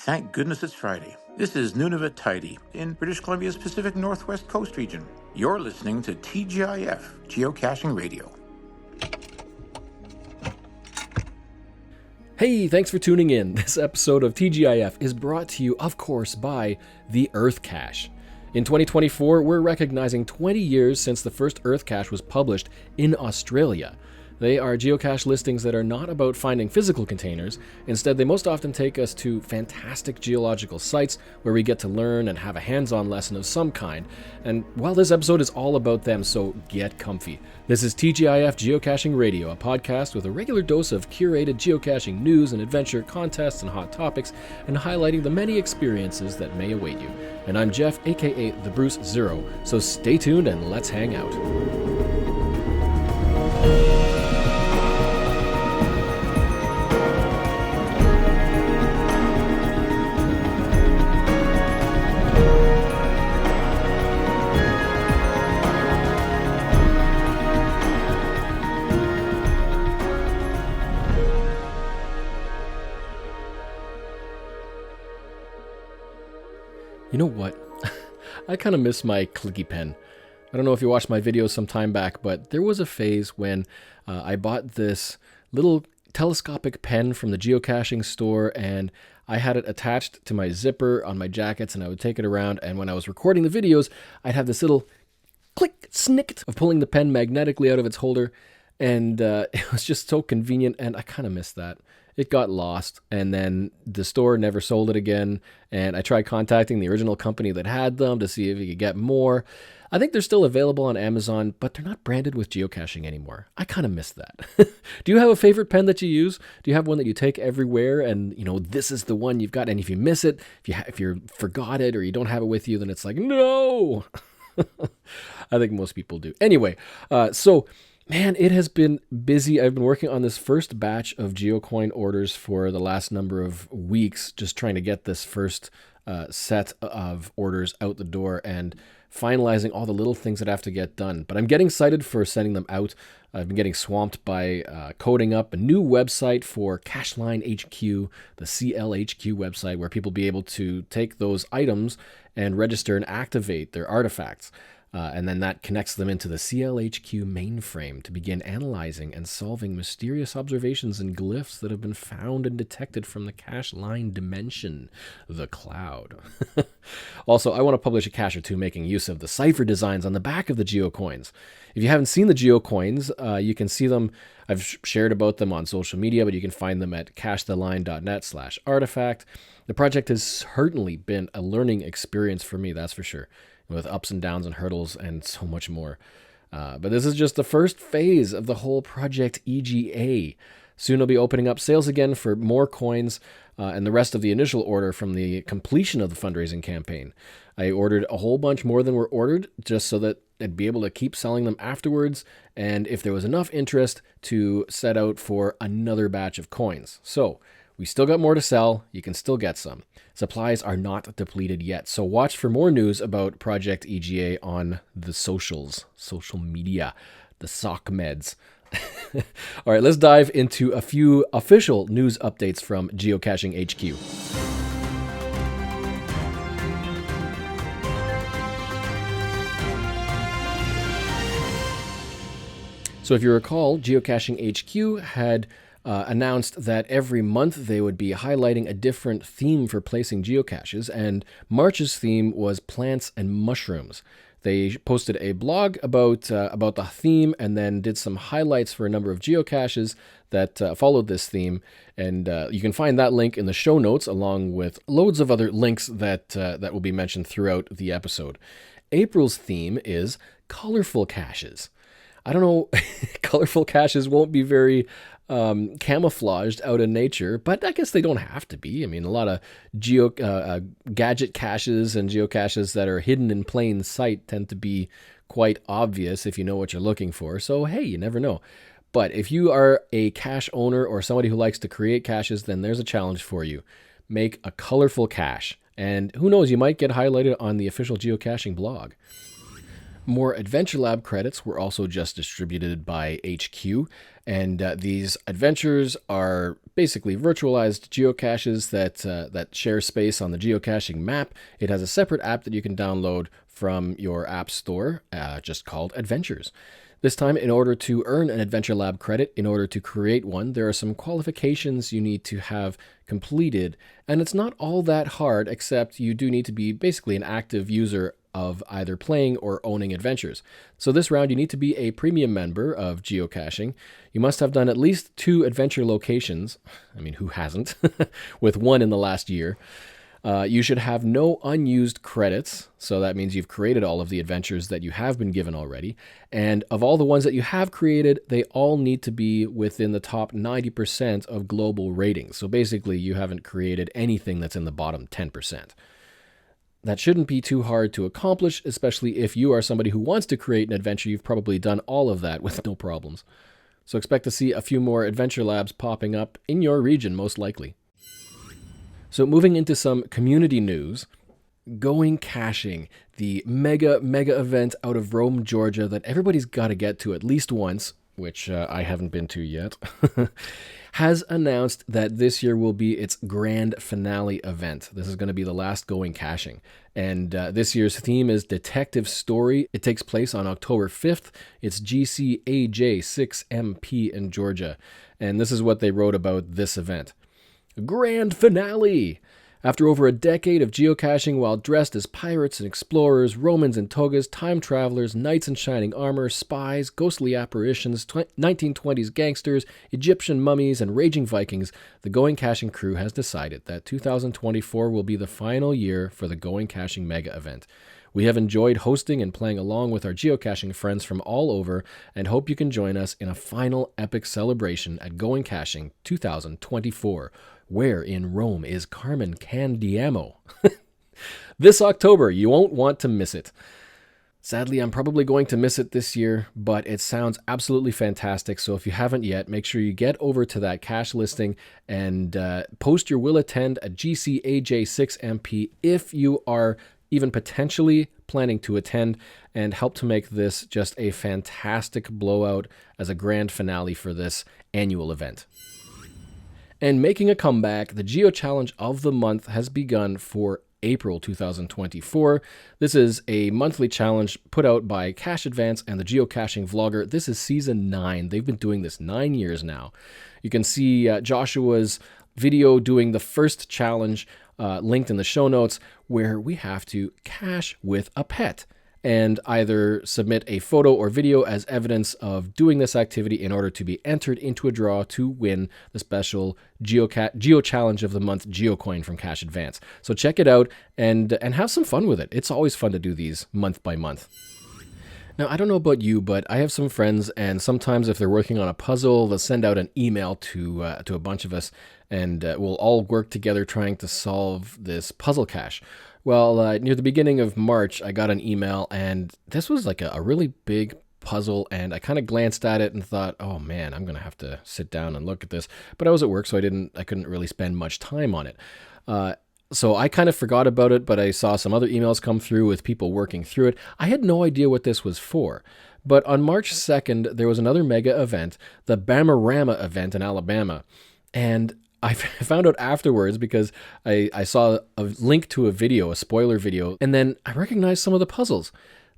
Thank goodness it's Friday. This is Nunavut Taidy in British Columbia's Pacific Northwest Coast region. You're listening to TGIF, Geocaching Radio. Hey, thanks for tuning in. This episode of TGIF is brought to you, of course, by the Earthcache. In 2024, we're recognizing 20 years since the first Earthcache was published in Australia. They are geocache listings that are not about finding physical containers. Instead, they most often take us to fantastic geological sites where we get to learn and have a hands-on lesson of some kind. And while this episode is all about them, so get comfy. This is TGIF Geocaching Radio, a podcast with a regular dose of curated geocaching news and adventure, contests and hot topics, and highlighting the many experiences that may await you. And I'm Geoff, aka The Bruce Zero, so stay tuned and let's hang out. You know what? I kind of miss my clicky pen. I don't know if you watched my videos some time back, but there was a phase when I bought this little telescopic pen from the geocaching store, and I had it attached to my zipper on my jackets, and I would take it around, and when I was recording the videos, I'd have this little click, snicket of pulling the pen magnetically out of its holder, and it was just so convenient, and I kind of miss that. It got lost, and then the store never sold it again, and I tried contacting the original company that had them to see if you could get more. I think they're still available on Amazon, but they're not branded with geocaching anymore. I kind of miss that. Do you have a favorite pen that you use? Do you have one that you take everywhere, and this is the one you've got, and if you miss it, if you forgot it or you don't have it with you, then it's like, no! I think most people do. Anyway, man, it has been busy. I've been working on this first batch of GeoCoin orders for the last number of weeks, just trying to get this first set of orders out the door and finalizing all the little things that have to get done. But I'm getting excited for sending them out. I've been getting swamped by coding up a new website for Cacheline HQ, the CLHQ website, where people be able to take those items and register and activate their artifacts. And then that connects them into the CLHQ mainframe to begin analyzing and solving mysterious observations and glyphs that have been found and detected from the Cacheline dimension, the cloud. Also, I want to publish a cache or two making use of the cipher designs on the back of the geocoins. If you haven't seen the geocoins, you can see them. I've shared about them on social media, but you can find them at cachetheline.net/artifact. The project has certainly been a learning experience for me, that's for sure, with ups and downs and hurdles and so much more. But this is just the first phase of the whole Project EGA. Soon I'll be opening up sales again for more coins and the rest of the initial order from the completion of the fundraising campaign. I ordered a whole bunch more than were ordered just so that I'd be able to keep selling them afterwards, and if there was enough interest, to set out for another batch of coins. So we still got more to sell. You can still get some. Supplies are not depleted yet, so watch for more news about Project EGA on the social media, the sock meds. All right, let's dive into a few official news updates from Geocaching HQ. So if you recall, Geocaching HQ had announced that every month they would be highlighting a different theme for placing geocaches, and March's theme was plants and mushrooms. They posted a blog about the theme and then did some highlights for a number of geocaches that followed this theme, and you can find that link in the show notes along with loads of other links that will be mentioned throughout the episode. April's theme is colorful caches. I don't know, colorful caches won't be very camouflaged out in nature, but I guess they don't have to be. I mean, a lot of gadget caches and geocaches that are hidden in plain sight tend to be quite obvious if you know what you're looking for. So, hey, you never know. But if you are a cache owner or somebody who likes to create caches, then there's a challenge for you. Make a colorful cache. And who knows, you might get highlighted on the official geocaching blog. More Adventure Lab credits were also just distributed by HQ, and these adventures are basically virtualized geocaches that share space on the geocaching map. It has a separate app that you can download from your app store, just called Adventures. This time, in order to earn an Adventure Lab credit, in order to create one, there are some qualifications you need to have completed, and it's not all that hard, except you do need to be basically an active user of either playing or owning adventures. So this round, you need to be a premium member of geocaching. You must have done at least 2 adventure locations. I mean, who hasn't? With 1 in the last year. You should have no unused credits, so that means you've created all of the adventures that you have been given already. And of all the ones that you have created, they all need to be within the top 90% of global ratings. So basically, you haven't created anything that's in the bottom 10%. That shouldn't be too hard to accomplish, especially if you are somebody who wants to create an adventure. You've probably done all of that with no problems. So expect to see a few more adventure labs popping up in your region, most likely. So moving into some community news, Going Caching, the mega event out of Rome, Georgia that everybody's got to get to at least once, which I haven't been to yet, has announced that this year will be its grand finale event. This is going to be the last Going Caching. And this year's theme is Detective Story. It takes place on October 5th. It's GCAJ6MP in Georgia. And this is what they wrote about this event. Grand finale! After over a decade of geocaching while dressed as pirates and explorers, Romans in togas, time travelers, knights in shining armor, spies, ghostly apparitions, 1920s gangsters, Egyptian mummies, and raging Vikings, the Going Caching crew has decided that 2024 will be the final year for the Going Caching mega event. We have enjoyed hosting and playing along with our geocaching friends from all over and hope you can join us in a final epic celebration at Going Caching 2024. Where in Rome is Carmen Candiamo? This October, you won't want to miss it. Sadly, I'm probably going to miss it this year, but it sounds absolutely fantastic. So if you haven't yet, make sure you get over to that cache listing and post your will attend at GCAJ6MP if you are even potentially planning to attend, and help to make this just a fantastic blowout as a grand finale for this annual event. And making a comeback, the Geo Challenge of the month has begun for April 2024. This is a monthly challenge put out by Cache Advance and the Geocaching Vlogger. This is season 9. They've been doing this 9 years now. You can see Joshua's video doing the first challenge linked in the show notes, where we have to cache with a pet and either submit a photo or video as evidence of doing this activity in order to be entered into a draw to win the special Geo Challenge of the Month Geocoin from Cache Advance. So check it out and have some fun with it. It's always fun to do these month by month. Now, I don't know about you, but I have some friends, and sometimes if they're working on a puzzle, they'll send out an email to a bunch of us, and we'll all work together trying to solve this puzzle cache. Well, near the beginning of March, I got an email, and this was like a really big puzzle, and I kind of glanced at it and thought, oh man, I'm going to have to sit down and look at this. But I was at work, so I couldn't really spend much time on it. So I kind of forgot about it, but I saw some other emails come through with people working through it. I had no idea what this was for. But on March 2nd, there was another mega event, the Bamorama event in Alabama. And I found out afterwards because I saw a link to a video, a spoiler video, and then I recognized some of the puzzles.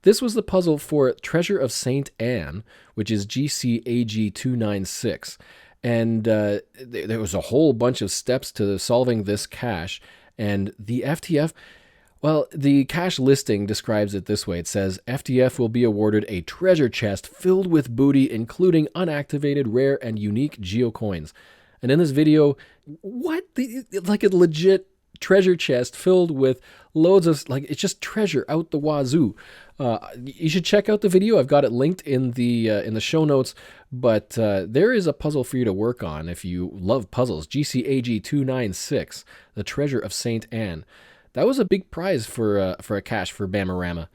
This was the puzzle for Treasure of St. Anne, which is GCAG296. And there was a whole bunch of steps to solving this cache. And the FTF, well, the cache listing describes it this way. It says, FTF will be awarded a treasure chest filled with booty, including unactivated, rare, and unique geocoins. And in this video, like a legit treasure chest filled with loads of, it's just treasure out the wazoo. You should check out the video. I've got it linked in the show notes. But there is a puzzle for you to work on if you love puzzles. GCAG296, the Treasure of St. Anne. That was a big prize for a cache for Bamorama.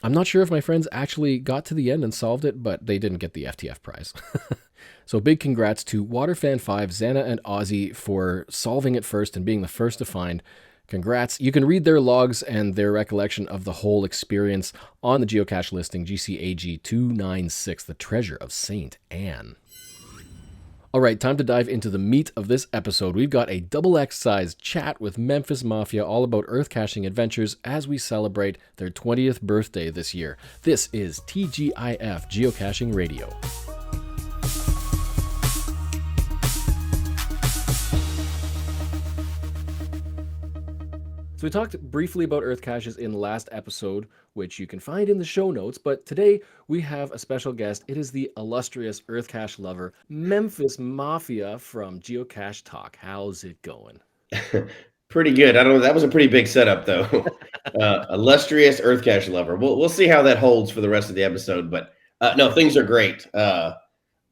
I'm not sure if my friends actually got to the end and solved it, but they didn't get the FTF prize. So big congrats to Waterfan5, Xana, and Ozzy for solving it first and being the first to find. Congrats. You can read their logs and their recollection of the whole experience on the geocache listing GCAG 296, The Treasure of St. Anne. All right, time to dive into the meat of this episode. We've got a double X size chat with Memfis Mafia all about earthcaching adventures as we celebrate their 20th birthday this year. This is TGIF Geocaching Radio. So we talked briefly about earth caches in the last episode, which you can find in the show notes, but today we have a special guest. It is the illustrious earth cache lover, Memfis Mafia from Geocache Talk. How's it going? Pretty good. I don't know. That was a pretty big setup, though. Illustrious earth cache lover. We'll see how that holds for the rest of the episode, but no, things are great. I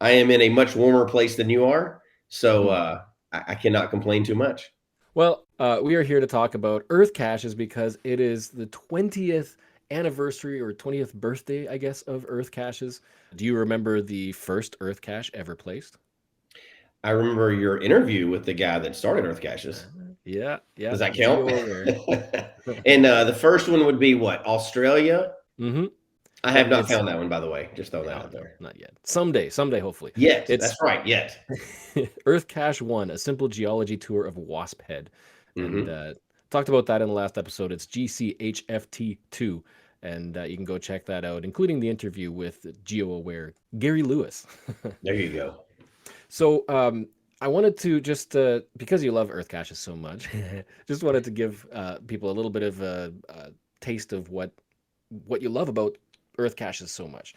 am in a much warmer place than you are, so I cannot complain too much. Well, we are here to talk about earth caches because it is the 20th anniversary or 20th birthday, I guess, of earth caches. Do you remember the first earth cache ever placed? I remember your interview with the guy that started earth caches. Yeah. Does that count? And the first one would be what? Australia? Mm-hmm. I have not found that one, by the way. Just throw that out there. Not yet. Someday, hopefully. Yet. That's right. Yet. Earth Cache 1, a simple geology tour of Wasp Head. And talked about that in the last episode. It's GCHFT2. And you can go check that out, including the interview with geo-aware Gary Lewis. There you go. So I wanted to just, because you love earth caches so much, just wanted to give people a little bit of a taste of what you love about earth caches so much.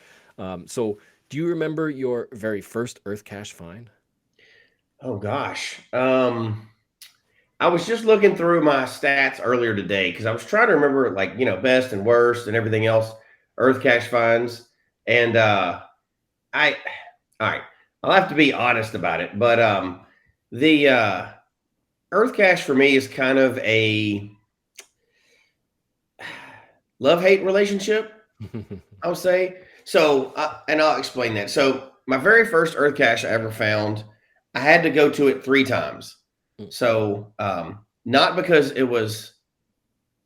So do you remember your very first earth cache find? Oh gosh. I was just looking through my stats earlier today because I was trying to remember best and worst and everything else, earth cache finds. And all right, I'll have to be honest about it, but the earth cache for me is kind of a love-hate relationship, I would say. So, and I'll explain that. So my very first earth cache I ever found, I had to go to it 3 times. So not because it was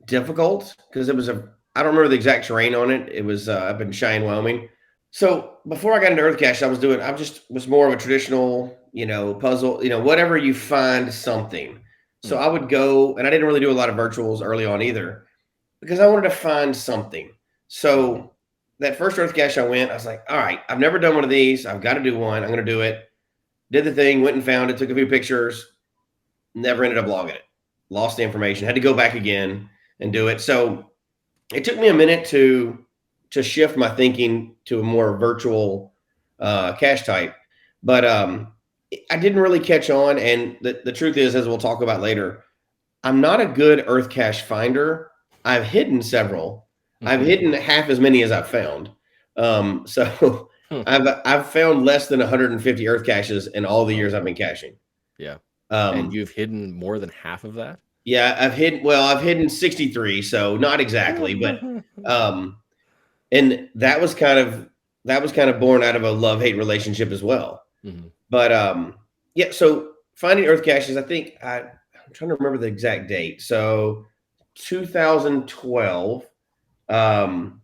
difficult, because it was I don't remember the exact terrain on it. It was up in Cheyenne, Wyoming. So before I got into earth cache, I just was more of a traditional, puzzle, whatever you find something. So I would go, and I didn't really do a lot of virtuals early on either, because I wanted to find something. So that first earth cache I was like, all right, I've never done one of these. I've got to do one. I'm going to do it. Did the thing, went and found it, took a few pictures, never ended up logging it. Lost the information, had to go back again and do it. So it took me a minute to shift my thinking to a more virtual cache type. But I didn't really catch on. And the truth is, as we'll talk about later, I'm not a good earth cache finder. I've hidden several. I've hidden half as many as I've found. So I've found less than 150 earth caches in all the years I've been caching. Yeah. And you've hidden more than half of that? Yeah, I've hidden 63, so not exactly, but and that was kind of born out of a love-hate relationship as well. But yeah, so finding earth caches, I think I'm trying to remember the exact date. So 2012, actually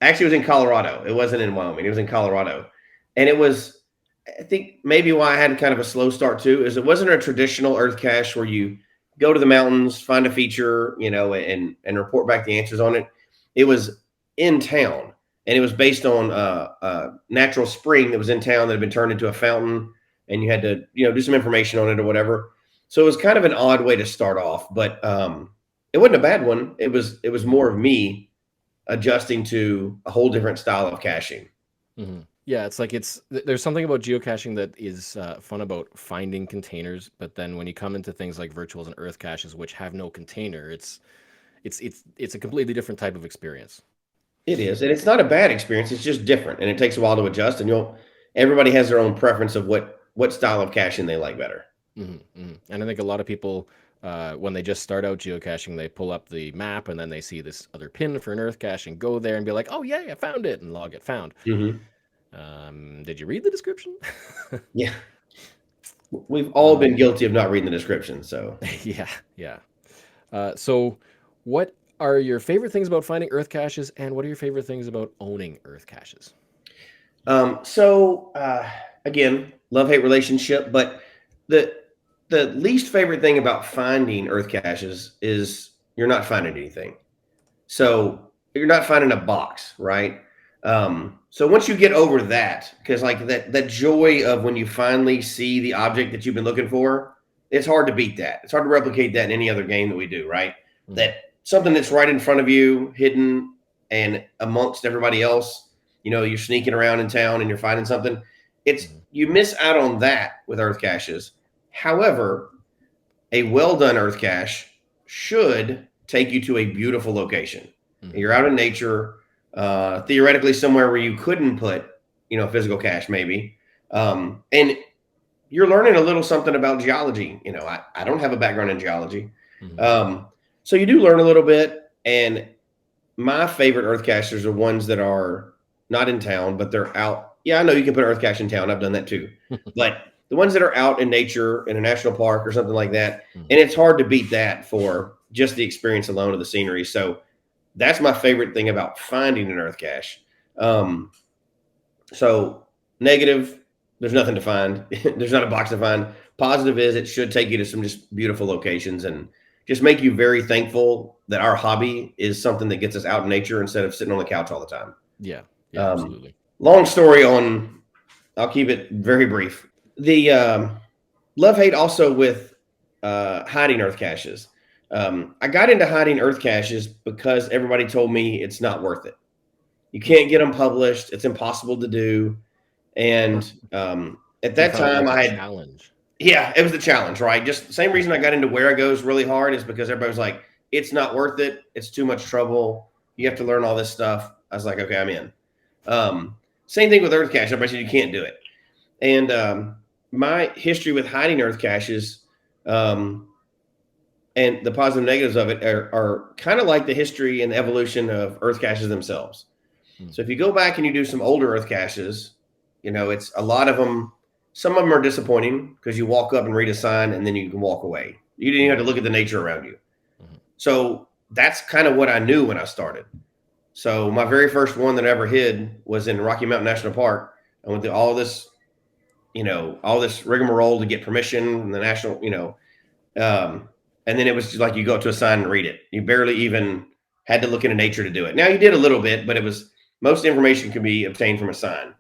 it was in Colorado. It wasn't in Wyoming. It was in Colorado. And it was, I think maybe why I had kind of a slow start too, is it wasn't a traditional earth cache where you go to the mountains, find a feature, and report back the answers on it. It was in town, and it was based on a natural spring that was in town that had been turned into a fountain, and you had to, do some information on it or whatever. So it was kind of an odd way to start off, but it wasn't a bad one. It was more of me adjusting to a whole different style of caching. Yeah, it's like there's something about geocaching that is fun about finding containers, but then when you come into things like virtuals and earth caches, which have no container, it's a completely different type of experience. It is, and it's not a bad experience. It's just different, and it takes a while to adjust. And everybody has their own preference of what style of caching they like better. And I think a lot of people, when they just start out geocaching, they pull up the map and then they see this other pin for an earth cache and go there and be like, "Oh yeah, I found it," and log it found. Did you read the description? Yeah. We've all been guilty of not reading the description. So yeah. So what are your favorite things about finding earth caches, and what are your favorite things about owning earth caches? Again, love-hate relationship, but the the least favorite thing about finding earth caches is you're not finding anything. So you're not finding a box, right? So once you get over that, because like that joy of when you finally see the object that you've been looking for, it's hard to beat that. It's hard to replicate that in any other game that we do, right? Mhm. That something that's right in front of you, hidden and amongst everybody else, you're sneaking around in town and you're finding something. It's you miss out on that with earth caches. However, a well done earth cache should take you to a beautiful location. You're out in nature, theoretically somewhere where you couldn't put, a physical cache maybe. And you're learning a little something about geology. I don't have a background in geology. So you do learn a little bit. And my favorite earth caches are ones that are not in town, but they're out. Yeah, I know you can put an earth cache in town. I've done that too. But the ones that are out in nature in a national park or something like that. And it's hard to beat that for just the experience alone of the scenery. So that's my favorite thing about finding an earth cache. So negative, there's nothing to find. There's not a box to find. Positive is it should take you to some just beautiful locations and just make you very thankful that our hobby is something that gets us out in nature instead of sitting on the couch all the time. Yeah, absolutely. Long story I'll keep it very brief. The love-hate also with hiding earth caches. I got into hiding earth caches because everybody told me it's not worth it. You can't get them published. It's impossible to do. And at that time, I had challenge. Yeah, it was the challenge, right? Just the same reason I got into Where I Goes really hard is because everybody was like, it's not worth it. It's too much trouble. You have to learn all this stuff. I was like, okay, I'm in. Same thing with earth cache. Everybody said you can't do it. And my history with hiding earth caches and the positive and negatives of it are kind of like the history and the evolution of earth caches themselves. So if you go back and you do some older earth caches, it's a lot of them. Some of them are disappointing because you walk up and read a sign and then you can walk away. You didn't even have to look at the nature around you. So that's kind of what I knew when I started. So my very first one that I ever hid was in Rocky Mountain National Park. I went through all this rigmarole to get permission from the national, and then it was just like you go up to a sign and read it. You barely even had to look into nature to do it. Now you did a little bit, but most information can be obtained from a sign.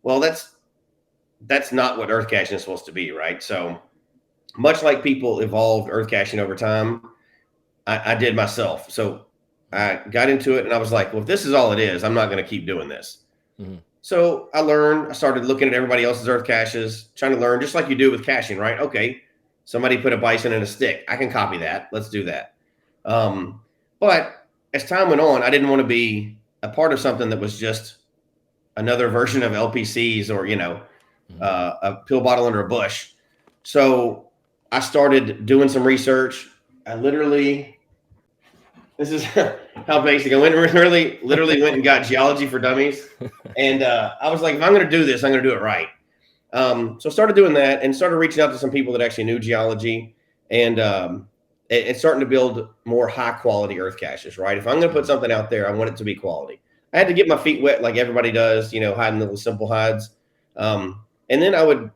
Well, that's not what earth caching is supposed to be, right? So much like people evolved earth caching over time, I did myself. So I got into it and I was like, well, if this is all it is, I'm not going to keep doing this. So I started looking at everybody else's earth caches, trying to learn just like you do with caching, right? Okay, somebody put a bison in a stick. I can copy that. Let's do that. But as time went on, I didn't want to be a part of something that was just another version of LPCs or, a pill bottle under a bush. So I started doing some research. This is how basic. I literally went and got Geology for Dummies. And I was like, if I'm going to do this, I'm going to do it right. So I started doing that and started reaching out to some people that actually knew geology and starting to build more high quality earth caches, right? If I'm going to put something out there, I want it to be quality. I had to get my feet wet like everybody does, hiding little simple hides. And then I would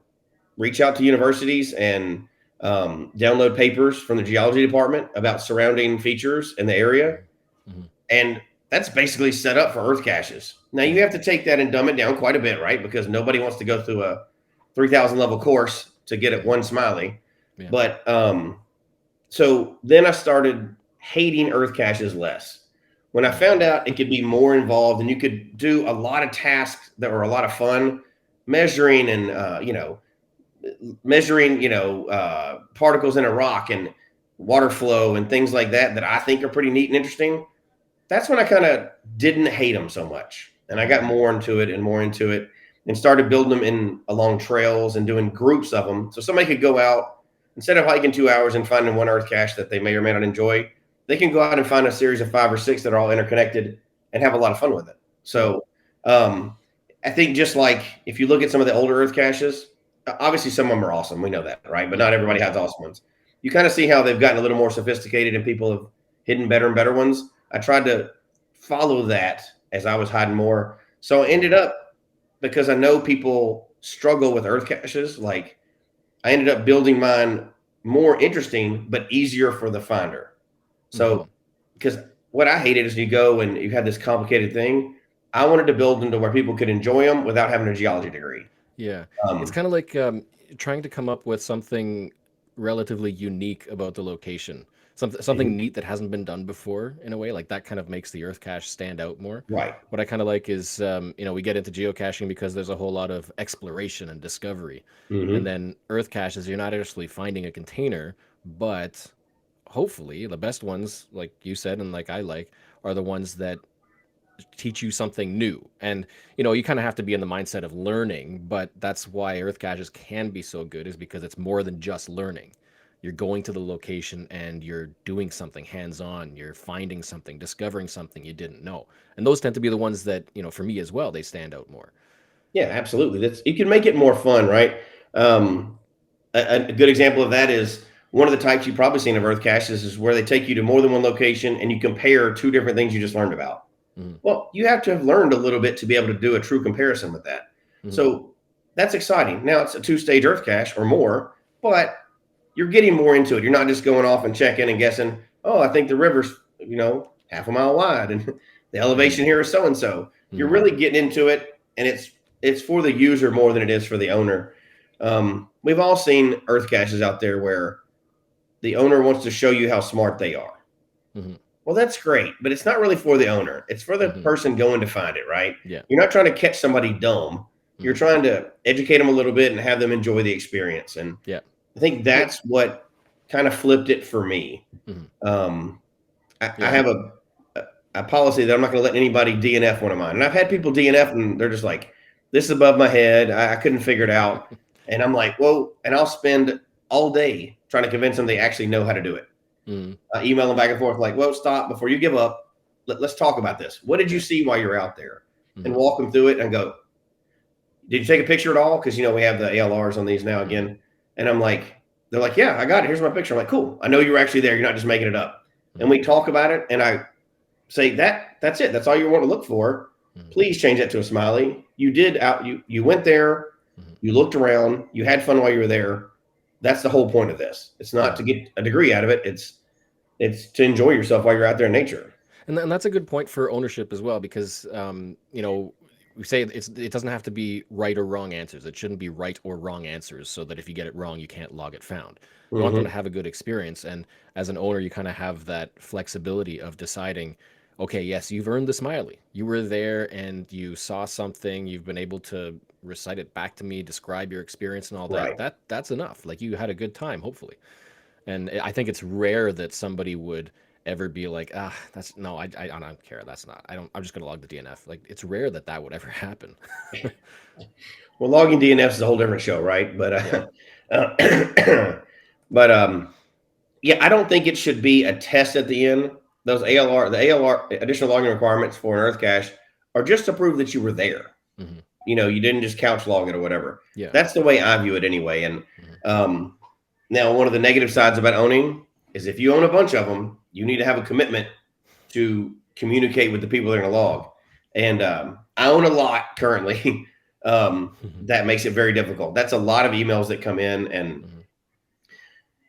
reach out to universities and download papers from the geology department about surrounding features in the area. And that's basically set up for earth caches. Now you have to take that and dumb it down quite a bit, right? Because nobody wants to go through a 3,000 level course to get at one smiley. Yeah. But so then I started hating earth caches less. When I found out it could be more involved and you could do a lot of tasks that were a lot of fun, measuring and particles in a rock and water flow and things like that I think are pretty neat and interesting. That's when I kind of didn't hate them so much. And I got more into it and started building them along trails and doing groups of them. So somebody could go out instead of hiking 2 hours and finding one earth cache that they may or may not enjoy. They can go out and find a series of 5 or 6 that are all interconnected and have a lot of fun with it. So I think just like if you look at some of the older earth caches, obviously some of them are awesome. We know that, right? But not everybody has awesome ones. you kind of see how they've gotten a little more sophisticated and people have hidden better and better ones. I tried to follow that as I was hiding more. So I ended up, because I know people struggle with earth caches, like I ended up building mine more interesting, but easier for the finder. So, because what I hated is you go and you have this complicated thing. I wanted to build them to where people could enjoy them without having a geology degree. Yeah. It's kind of like trying to come up with something relatively unique about the location. Something neat that hasn't been done before in a way. Like that kind of makes the earth cache stand out more. Right. What I kind of like is, we get into geocaching because there's a whole lot of exploration and discovery. And then earth caches, you're not actually finding a container, but hopefully the best ones, like you said, and like I like, are the ones that teach you something new. And you kind of have to be in the mindset of learning, but that's why earth caches can be so good, is because it's more than just learning. You're going to the location and you're doing something hands-on, you're finding something, discovering something you didn't know. And those tend to be the ones that, for me as well, they stand out more. Yeah, absolutely. You can make it more fun, right? A good example of that is one of the types you've probably seen of earth caches is where they take you to more than one location and you compare two different things you just learned about. Well, you have to have learned a little bit to be able to do a true comparison with that. So that's exciting. Now it's a 2-stage earth cache or more, but you're getting more into it. You're not just going off and checking and guessing, oh, I think the river's, half a mile wide and the elevation here is so-and-so. You're really getting into it, and it's for the user more than it is for the owner. We've all seen earth caches out there where the owner wants to show you how smart they are. Well, that's great, but it's not really for the owner. It's for the person going to find it, right? Yeah. You're not trying to catch somebody dumb. You're trying to educate them a little bit and have them enjoy the experience. And yeah, I think that's what kind of flipped it for me. I have a policy that I'm not going to let anybody DNF one of mine. And I've had people DNF and they're just like, this is above my head. I couldn't figure it out. And I'm like, whoa. And I'll spend all day trying to convince them they actually know how to do it. I email them back and forth like, well, stop before you give up. Let's talk about this. What did you see while you're out there? And walk them through it and go, did you take a picture at all? Because, we have the ALRs on these now again. And I'm like, they're like, yeah, I got it. Here's my picture. I'm like, cool. I know you were actually there. You're not just making it up. And we talk about it. And I say that's it. That's all you want to look for. Please change that to a smiley. You went there. You looked around. You had fun while you were there. That's the whole point of this. It's not to get a degree out of it. It's to enjoy yourself while you're out there in nature. And that's a good point for ownership as well, because, we say it doesn't have to be right or wrong answers. It shouldn't be right or wrong answers, so that if you get it wrong, you can't log it found. You want them to have a good experience. And as an owner, you kind of have that flexibility of deciding, okay, yes, you've earned the smiley. You were there and you saw something. You've been able to recite it back to me, describe your experience and all that. Right. That's enough. Like, you had a good time, hopefully. And I think it's rare that somebody would ever be like, I don't care. I'm just going to log the DNF. Like, it's rare that would ever happen. Well, logging DNFs is a whole different show, right? But, I don't think it should be a test at the end. Those the ALR additional logging requirements for an earth cache are just to prove that you were there. You didn't just couch log it or whatever. Yeah. That's the way I view it anyway. And now one of the negative sides about owning is if you own a bunch of them, you need to have a commitment to communicate with the people that are going to log. And I own a lot currently. That makes it very difficult. That's a lot of emails that come in, and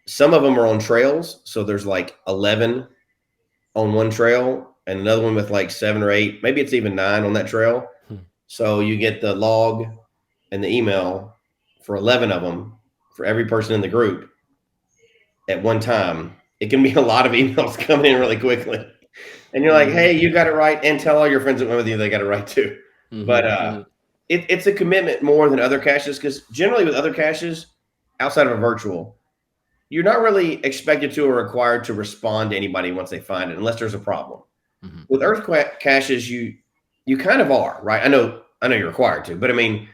some of them are on trails. So there's like 11 on one trail and another one with like 7 or 8, maybe it's even 9 on that trail. So you get the log and the email for 11 of them for every person in the group at one time. It can be a lot of emails coming in really quickly. And you're like, hey, you got it right. And tell all your friends that went with you they got it right too. But it's a commitment more than other caches, because generally with other caches outside of a virtual, you're not really expected to or required to respond to anybody once they find it, unless there's a problem. With earth caches, you kind of are, right? I know you're required to, but I mean,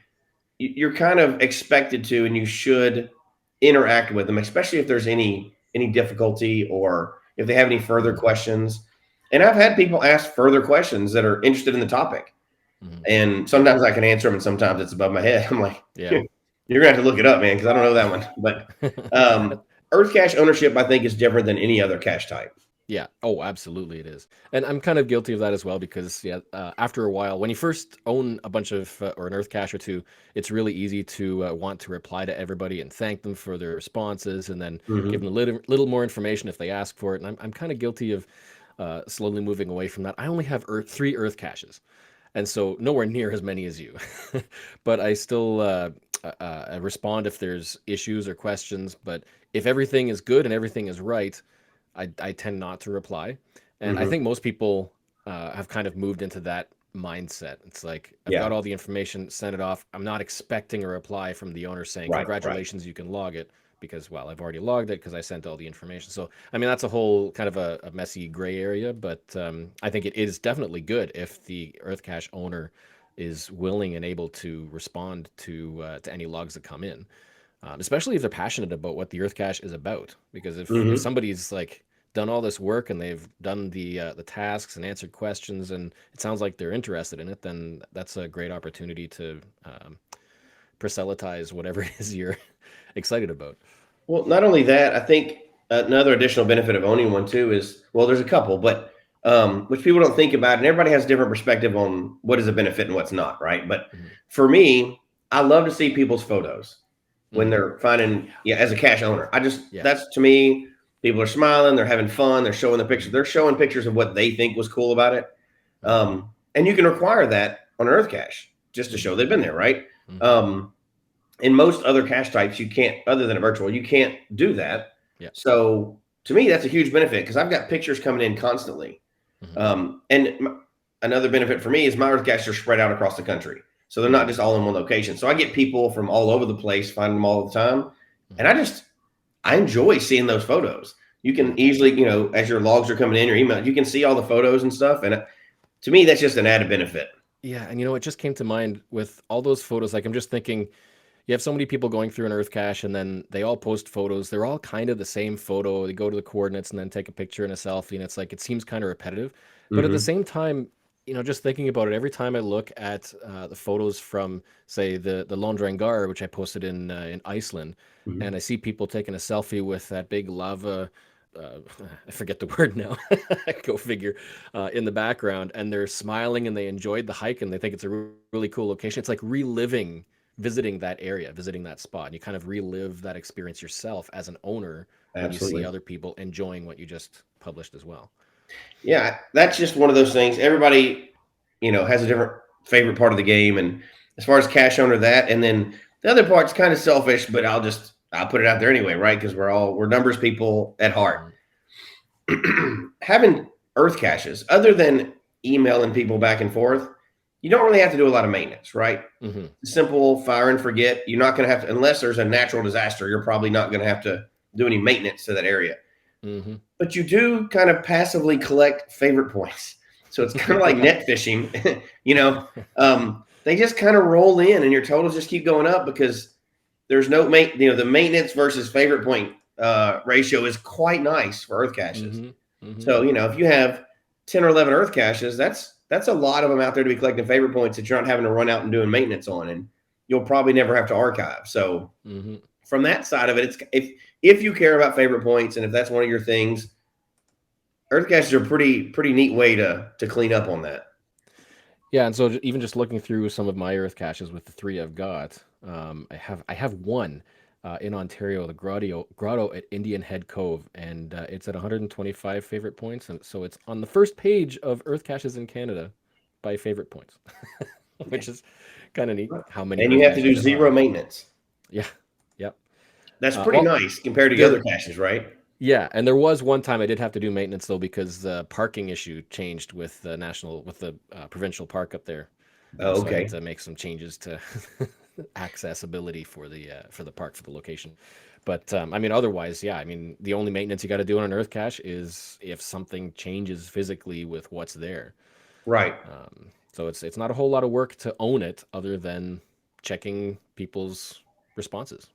you're kind of expected to, and you should interact with them, especially if there's any difficulty or if they have any further questions. And I've had people ask further questions that are interested in the topic. And sometimes I can answer them and sometimes it's above my head. I'm like, you're gonna have to look it up, man, because I don't know that one. But Earth cache ownership, I think, is different than any other cache type. Yeah. Oh, absolutely, it is. And I'm kind of guilty of that as well because, after a while, when you first own a bunch of or an Earth cache or two, it's really easy to want to reply to everybody and thank them for their responses, and then give them a little more information if they ask for it. And I'm kind of guilty of slowly moving away from that. I only have 3 Earth caches, and so nowhere near as many as you. But I still I respond if there's issues or questions. But if everything is good and everything is right, I tend not to reply. And I think most people have kind of moved into that mindset. It's like, I've got all the information, send it off. I'm not expecting a reply from the owner saying, congratulations, you can log it, because, well, I've already logged it because I sent all the information. So, I mean, that's a whole kind of a messy gray area, but I think it is definitely good if the Earth cache owner is willing and able to respond to any logs that come in. Especially if they're passionate about what the Earth cache is about, because if somebody's like done all this work and they've done the tasks and answered questions, and it sounds like they're interested in it, then that's a great opportunity to proselytize whatever it is you're excited about. Well, not only that, I think another additional benefit of owning one too is, well, there's a couple, but which people don't think about, and everybody has a different perspective on what is a benefit and what's not, right? But for me, I love to see people's photos when they're finding, as a cache owner. That's, to me, people are smiling, they're having fun, they're showing the pictures, they're showing pictures of what they think was cool about it. And you can require that on an Earth cache just to show they've been there, right? In most other cache types, you can't, other than a virtual, you can't do that. So to me, that's a huge benefit because I've got pictures coming in constantly. Another benefit for me is my Earth caches are spread out across the country. So they're not just all in one location. So I get people from all over the place, finding them all the time. And I enjoy seeing those photos. You can easily, as your logs are coming in, your email, you can see all the photos and stuff. And to me, that's just an added benefit. Yeah. And it just came to mind with all those photos. Like, I'm just thinking, you have so many people going through an Earth cache, and then they all post photos. They're all kind of the same photo. They go to the coordinates and then take a picture and a selfie. And it's like, it seems kind of repetitive. But at the same time, just thinking about it, every time I look at the photos from, say, the Londrangar, which I posted in Iceland, and I see people taking a selfie with that big lava, I forget the word now, go figure, in the background, and they're smiling and they enjoyed the hike and they think it's a really cool location. It's like reliving, visiting that area, visiting that spot. And you kind of relive that experience yourself as an owner when you see other people enjoying what you just published as well. Yeah, that's just one of those things. Everybody, has a different favorite part of the game. And as far as cache owner, that, and then the other part's kind of selfish, but I'll put it out there anyway, right? Because we're numbers people at heart. Having Earth caches, other than emailing people back and forth, you don't really have to do a lot of maintenance, right? Simple fire and forget. You're not going to have to, unless there's a natural disaster, you're probably not going to have to do any maintenance to that area. But you do kind of passively collect favorite points. So it's kind of like net fishing, they just kind of roll in and your totals just keep going up because there's no the maintenance versus favorite point ratio is quite nice for Earth caches. So, if you have 10 or 11 Earth caches, that's a lot of them out there to be collecting favorite points that you're not having to run out and doing maintenance on, and you'll probably never have to archive. So from that side of it, it's if you care about favorite points and if that's one of your things, Earth caches are a pretty neat way to clean up on that. Yeah, and so even just looking through some of my Earth caches with the 3 I've got, I have one in Ontario, the grotto at Indian Head Cove, and it's at 125 favorite points, and so it's on the first page of Earth caches in Canada by favorite points, which is kind of neat. How many? And you have to do zero maintenance. Yeah, yep. That's pretty nice compared to the other caches, right? Yeah, and there was one time I did have to do maintenance though because the parking issue changed with the provincial park up there. Oh, okay. So I had to make some changes to accessibility for the park, for the location. But otherwise, the only maintenance you got to do on an Earth cache is if something changes physically with what's there. Right. So it's not a whole lot of work to own it other than checking people's responses.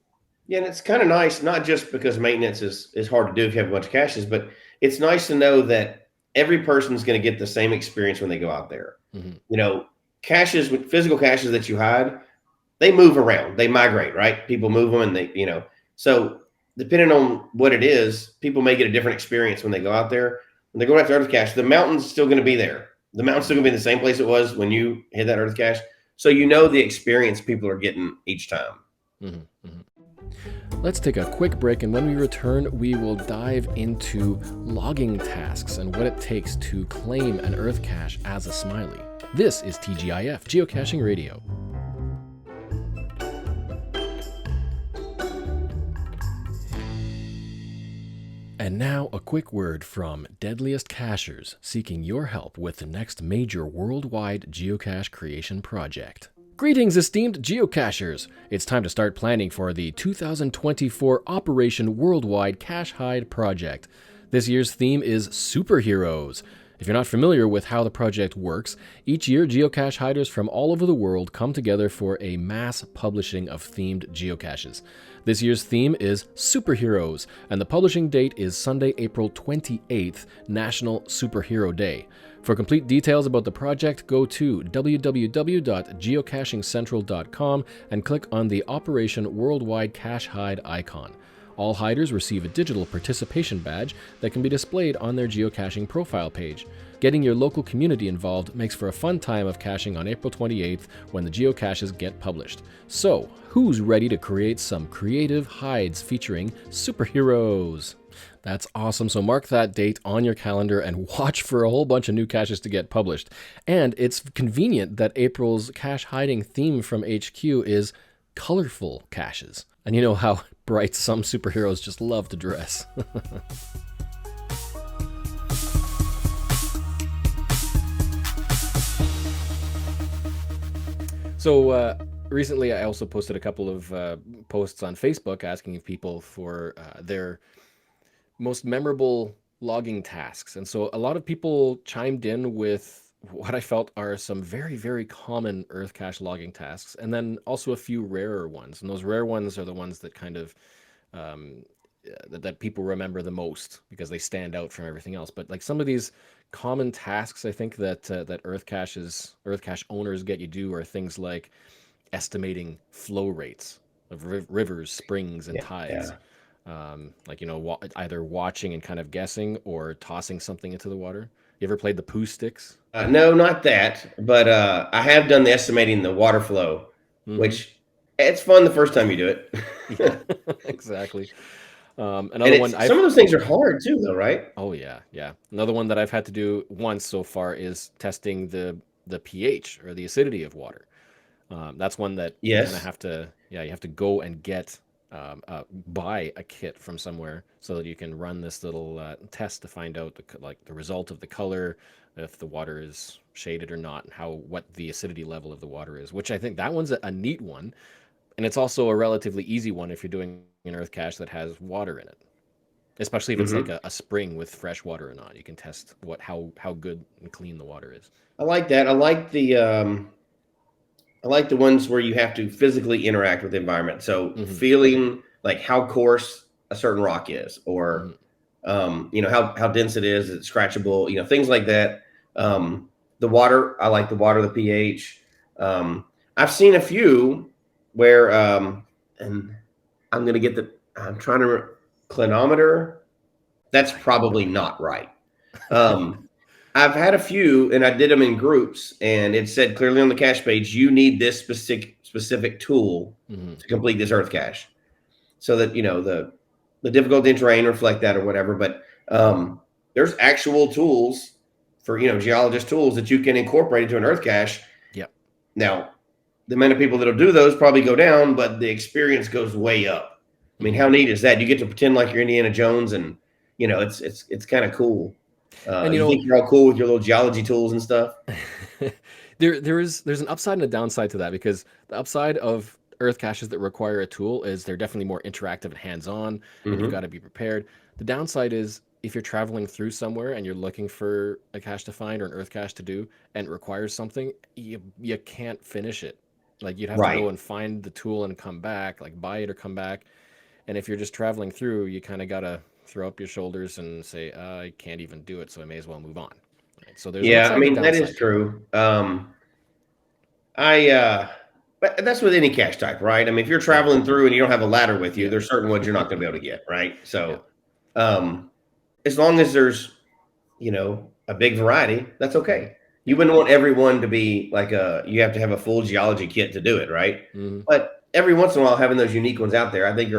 Yeah, and it's kind of nice, not just because maintenance is hard to do if you have a bunch of caches, but it's nice to know that every person's going to get the same experience when they go out there. Caches, physical caches that you hide, they move around, they migrate, right? People move them, and so depending on what it is, people may get a different experience when they go out there. When they're going out to Earth Cache, the mountain's still going to be there. The mountain's still going to be in the same place it was when you hit that Earth Cache. So you know the experience people are getting each time. Mm-hmm, mm-hmm. Let's take a quick break, and when we return, we will dive into logging tasks and what it takes to claim an Earth Cache as a smiley. This is TGIF, Geocaching Radio. And now a quick word from Deadliest Cachers seeking your help with the next major worldwide geocache creation project. Greetings, esteemed geocachers! It's time to start planning for the 2024 Operation Worldwide Cache Hide project. This year's theme is superheroes. If you're not familiar with how the project works, each year geocache hiders from all over the world come together for a mass publishing of themed geocaches. This year's theme is superheroes, and the publishing date is Sunday, April 28th, National Superhero Day. For complete details about the project, go to www.geocachingcentral.com and click on the Operation Worldwide Cache Hide icon. All hiders receive a digital participation badge that can be displayed on their geocaching profile page. Getting your local community involved makes for a fun time of caching on April 28th when the geocaches get published. So, who's ready to create some creative hides featuring superheroes? That's awesome. So mark that date on your calendar and watch for a whole bunch of new caches to get published. And it's convenient that April's cache hiding theme from HQ is colorful caches. And you know how bright some superheroes just love to dress. So recently I also posted a couple of posts on Facebook asking people for their most memorable logging tasks. And so a lot of people chimed in with what I felt are some very, very common Earth Cache logging tasks, and then also a few rarer ones. And those rare ones are the ones that kind of that people remember the most because they stand out from everything else. But like some of these common tasks, I think that Earth Cache owners get you do are things like estimating flow rates of rivers, springs, and tides. Like, you know, either watching and kind of guessing or tossing something into the water. You ever played the poo sticks? No, not that, but I have done the estimating the water flow, which it's fun the first time you do it. Yeah, exactly. Another one. Some of those things are hard too, though, right? Oh yeah, yeah. Another one that I've had to do once so far is testing the pH or the acidity of water. That's one that you're gonna have to. Yeah, you have to go and get. Buy a kit from somewhere so that you can run this little test to find out the result of the color, if the water is shaded or not, and what the acidity level of the water is. Which I think that one's a neat one, and it's also a relatively easy one if you're doing an Earth Cache that has water in it, especially if it's like a spring with fresh water or not. You can test how good and clean the water is. I like that. I like the ones where you have to physically interact with the environment. So feeling like how coarse a certain rock is, or you know, how dense it is scratchable, you know, things like that. The water, I like the water, the pH. I've seen a few where, and I'm trying to clinometer. That's probably not right. I've had a few, and I did them in groups, and it said clearly on the cache page, you need this specific tool to complete this Earth Cache, so that, you know, the difficulty in terrain reflect that or whatever. But there's actual tools for, you know, geologist tools that you can incorporate into an Earth Cache. Yep. Now, the amount of people that'll do those probably go down, but the experience goes way up. I mean, how neat is that? You get to pretend like you're Indiana Jones, and you know, it's kind of cool. And you think you're all cool with your little geology tools and stuff. There's an upside and a downside to that, because the upside of Earth caches that require a tool is they're definitely more interactive and hands-on, and you've got to be prepared. The downside is if you're traveling through somewhere and you're looking for a cache to find or an Earth cache to do, and it requires something, you can't finish it. Like, you'd have to go and find the tool and come back, like buy it or come back. And if you're just traveling through, you kind of gotta throw up your shoulders and say, I can't even do it, so I may as well move on. Right? So there's I mean, that is true. But But that's with any cache type, right? I mean, if you're traveling through and you don't have a ladder with you, there's certain ones you're not going to be able to get, right? So, as long as there's, a big variety, that's okay. You wouldn't want everyone to be like you have to have a full geology kit to do it, right? But every once in a while, having those unique ones out there, I think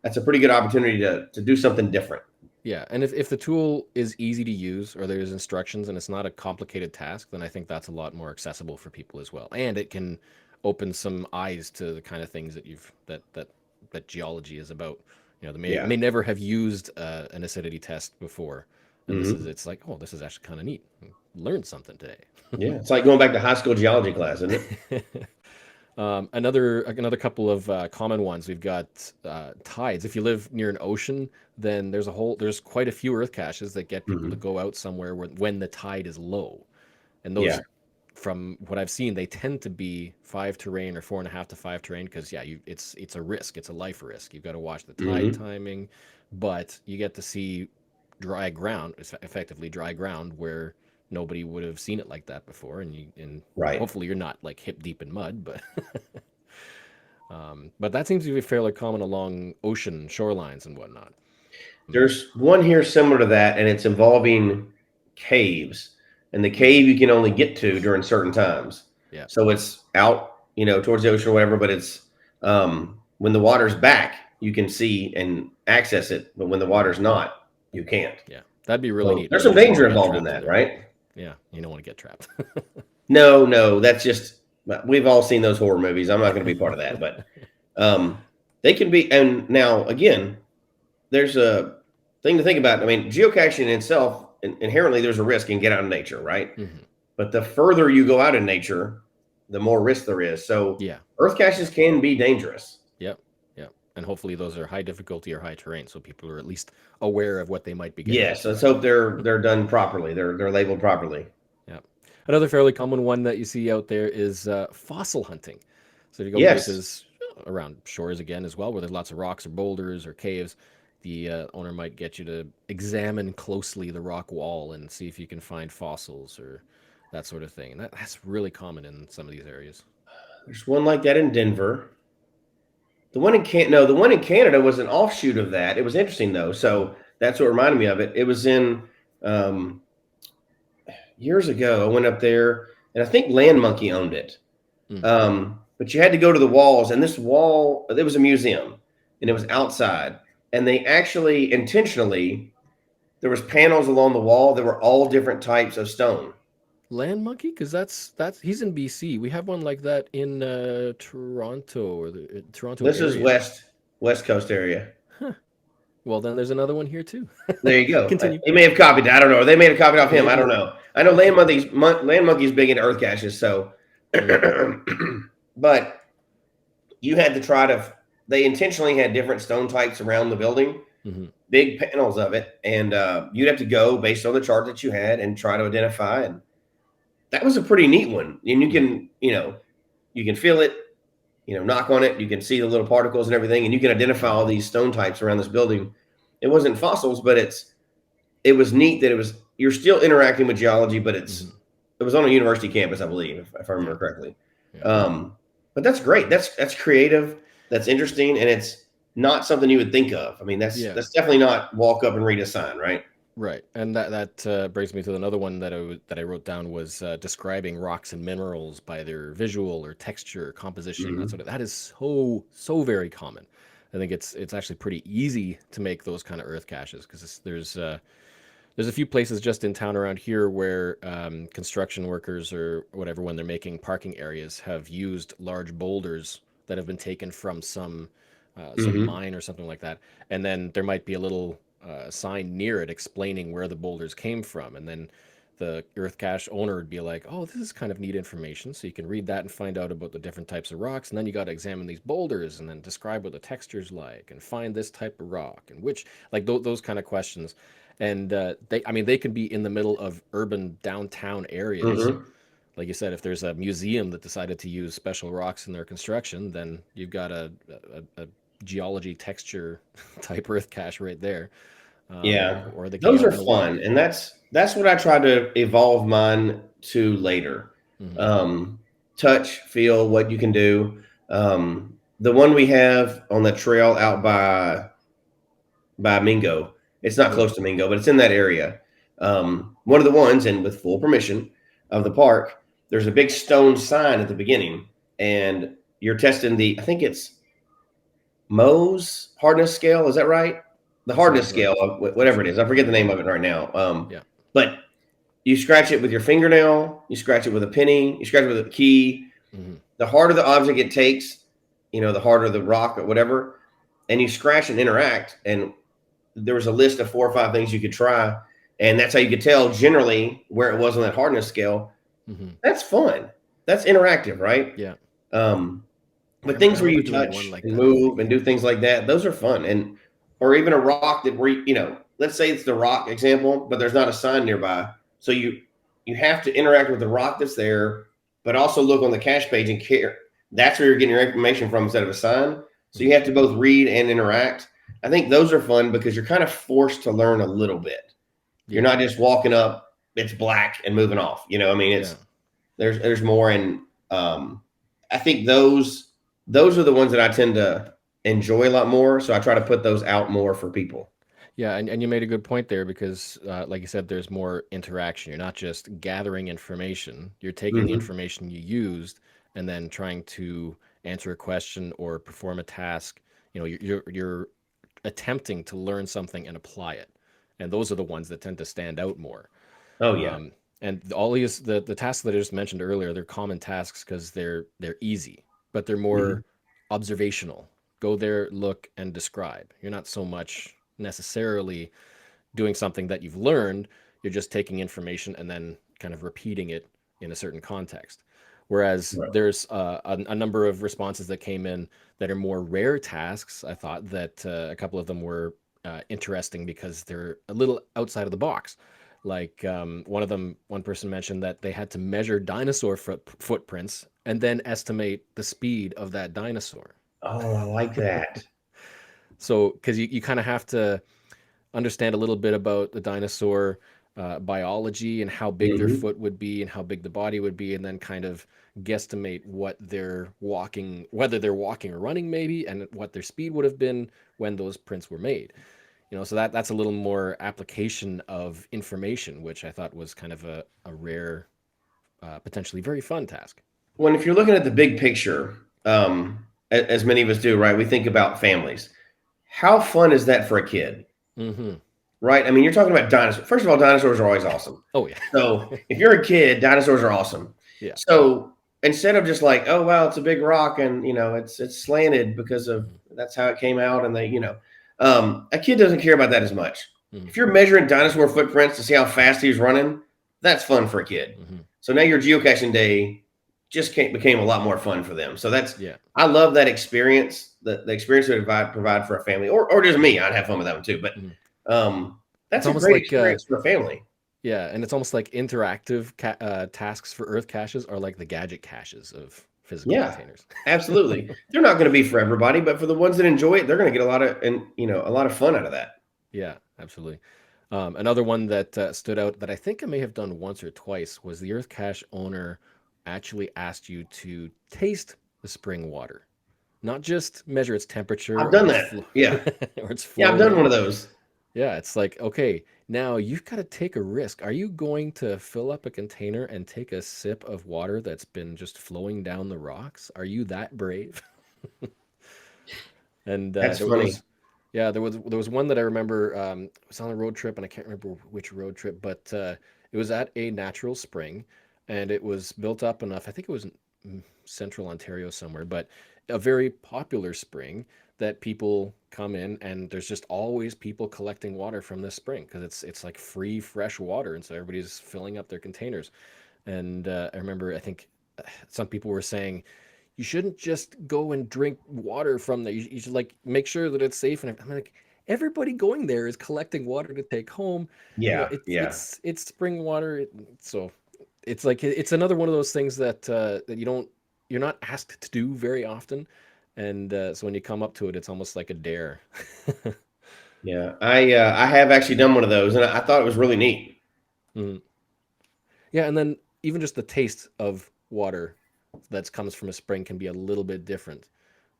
that's a pretty good opportunity to do something different. Yeah, and if the tool is easy to use or there's instructions and it's not a complicated task, then I think that's a lot more accessible for people as well. And it can open some eyes to the kind of things that geology is about. They may never have used an acidity test before. And it's like, oh, this is actually kind of neat. Learned something today. Yeah, it's like going back to high school geology class, isn't it? Another couple of common ones. We've got tides. If you live near an ocean, then there's quite a few earth caches that get people to go out somewhere when the tide is low. And those, from what I've seen, they tend to be 5 terrain or 4.5 to 5 terrain because it's a risk. It's a life risk. You've got to watch the tide timing, but you get to see dry ground. It's effectively dry ground where nobody would have seen it like that before, and hopefully you're not like hip deep in mud, but that seems to be fairly common along ocean shorelines and whatnot. There's one here similar to that, and it's involving caves, and the cave you can only get to during certain times. Yeah. So it's out, towards the ocean or whatever, but it's when the water's back, you can see and access it, but when the water's not, you can't. Yeah, that'd be really neat. There's some danger involved in that, right? Yeah, you don't want to get trapped. No, that's just, we've all seen those horror movies. I'm not going to be part of that, but they can be. And now, again, there's a thing to think about. I mean, geocaching in itself, inherently, there's a risk in get out in nature, right? But the further you go out in nature, the more risk there is. So earth caches can be dangerous. Yep. And hopefully those are high difficulty or high terrain, so people are at least aware of what they might be getting. Yes, let's hope they're done properly. They're labeled properly. Yeah. Another fairly common one that you see out there is fossil hunting. So if you go places around shores again as well, where there's lots of rocks or boulders or caves, the owner might get you to examine closely the rock wall and see if you can find fossils or that sort of thing. And that's really common in some of these areas. There's one like that in Denver. The one in Canada was an offshoot of that. It was interesting though. So that's what reminded me of it. It was in years ago. I went up there, and I think Land Monkey owned it. But you had to go to the walls, and this wall, it was a museum, and it was outside. And they actually intentionally, there was panels along the wall that were all different types of stone. Land Monkey, because that's he's in BC. We have one like that in Toronto or the Toronto. This area. Is West Coast area. Huh. Well, then there's another one here too. There you go. Continue. He may have copied that. I don't know. Or they may have copied off him. I don't know. I know Land Monkey's big into earth caches. So, but you had to try to. They intentionally had different stone types around the building. Big panels of it, and you'd have to go based on the chart that you had and try to identify. And that was a pretty neat one. And you can, you can feel it, knock on it. You can see the little particles and everything, and you can identify all these stone types around this building. It wasn't fossils, but it was neat that you're still interacting with geology, but it was on a university campus, I believe, if I remember correctly. Yeah. But that's great. That's creative. That's interesting, and it's not something you would think of. I mean, that's definitely not walk up and read a sign, right? Right, and that brings me to another one that I wrote down was describing rocks and minerals by their visual or texture, composition. That is so very common. I think it's actually pretty easy to make those kind of earth caches because there's a few places just in town around here where construction workers or whatever, when they're making parking areas, have used large boulders that have been taken from some mine or something like that, and then there might be a little sign near it explaining where the boulders came from, and then the earth cache owner would be like, oh, this is kind of neat information, so you can read that and find out about the different types of rocks, and then you got to examine these boulders and then describe what the texture's like and find this type of rock and which, like those kind of questions. And they can be in the middle of urban downtown areas. Like you said, if there's a museum that decided to use special rocks in their construction, then you've got a geology texture type earth cache right there. Or those are fun, and that's what I try to evolve mine to later. touch, feel, what you can do. The one we have on the trail out by Mingo, it's not close to Mingo, but it's in that area. One of the ones, and with full permission of the park, there's a big stone sign at the beginning, and you're testing I think it's Mohs hardness scale. Is that right? The hardness scale, whatever it is. I forget the name of it right now. But you scratch it with your fingernail, you scratch it with a penny, you scratch it with a key. The harder the object it takes, the harder the rock or whatever, and you scratch and interact. And there was a list of 4 or 5 things you could try, and that's how you could tell generally where it was on that hardness scale. That's fun. That's interactive, right? Yeah. But things where you touch and move and do things like that, those are fun. Or even a rock that let's say it's the rock example, but there's not a sign nearby. So you have to interact with the rock that's there, but also look on the cache page and care. That's where you're getting your information from instead of a sign. So you have to both read and interact. I think those are fun because you're kind of forced to learn a little bit. You're not just walking up, it's black and moving off. There's more. And I think those are the ones that I tend to enjoy a lot more. So I try to put those out more for people. Yeah, and you made a good point there because, like you said, there's more interaction. You're not just gathering information. You're taking the information you used and then trying to answer a question or perform a task. You're attempting to learn something and apply it. And those are the ones that tend to stand out more. Oh, yeah. And all these, the tasks that I just mentioned earlier, they're common tasks because they're easy, but they're more observational. Go there, look, and describe. You're not so much necessarily doing something that you've learned. You're just taking information and then kind of repeating it in a certain context. Whereas there's a number of responses that came in that are more rare tasks. I thought that a couple of them were interesting because they're a little outside of the box. Like one person mentioned that they had to measure dinosaur footprints and then estimate the speed of that dinosaur. Oh, I like that. So, because you kind of have to understand a little bit about the dinosaur biology and how big their foot would be and how big the body would be, and then kind of guesstimate what they're walking, whether they're walking or running maybe, and what their speed would have been when those prints were made. So that's a little more application of information, which I thought was kind of a rare, potentially very fun task. Well, if you're looking at the big picture, as many of us do, right? We think about families. How fun is that for a kid? Right? I mean, you're talking about dinosaurs. First of all, dinosaurs are always awesome. Oh, yeah. So if you're a kid, dinosaurs are awesome. Yeah. So instead of just like, oh, wow, it's a big rock and, it's slanted because of that's how it came out. And a kid doesn't care about that as much. If you're measuring dinosaur footprints to see how fast he's running, that's fun for a kid. So now your geocaching day just became a lot more fun for them. So I love that experience, the experience that I provide for a family, or just me. I'd have fun with that one too. But that's a great experience for a family. Yeah, and it's almost like interactive tasks for Earth caches are like the gadget caches of physical containers. Absolutely. They're not going to be for everybody, but for the ones that enjoy it, they're going to get a lot of fun out of that. Yeah, absolutely. Another one that stood out that I think I may have done once or twice was the Earth cache owner actually asked you to taste the spring water, not just measure its temperature. I've done that. Or its flow. Yeah, I've done one of those. Yeah, it's like, okay, now you've got to take a risk. Are you going to fill up a container and take a sip of water that's been just flowing down the rocks? Are you that brave? And that's funny. There was one that I remember. It was on a road trip, and I can't remember which road trip, but it was at a natural spring, and it was built up enough. I think it was in central Ontario somewhere, but a very popular spring that people come in, and there's just always people collecting water from this spring because it's like free fresh water, and so everybody's filling up their containers. And I remember, I think some people were saying, you shouldn't just go and drink water from there. You should like make sure that it's safe. And I'm like, everybody going there is collecting water to take home. It's spring water, so it's like it's another one of those things that you're not asked to do very often. And so when you come up to it, it's almost like a dare. Yeah, I have actually done one of those, and I thought it was really neat. Yeah, and then even just the taste of water that comes from a spring can be a little bit different.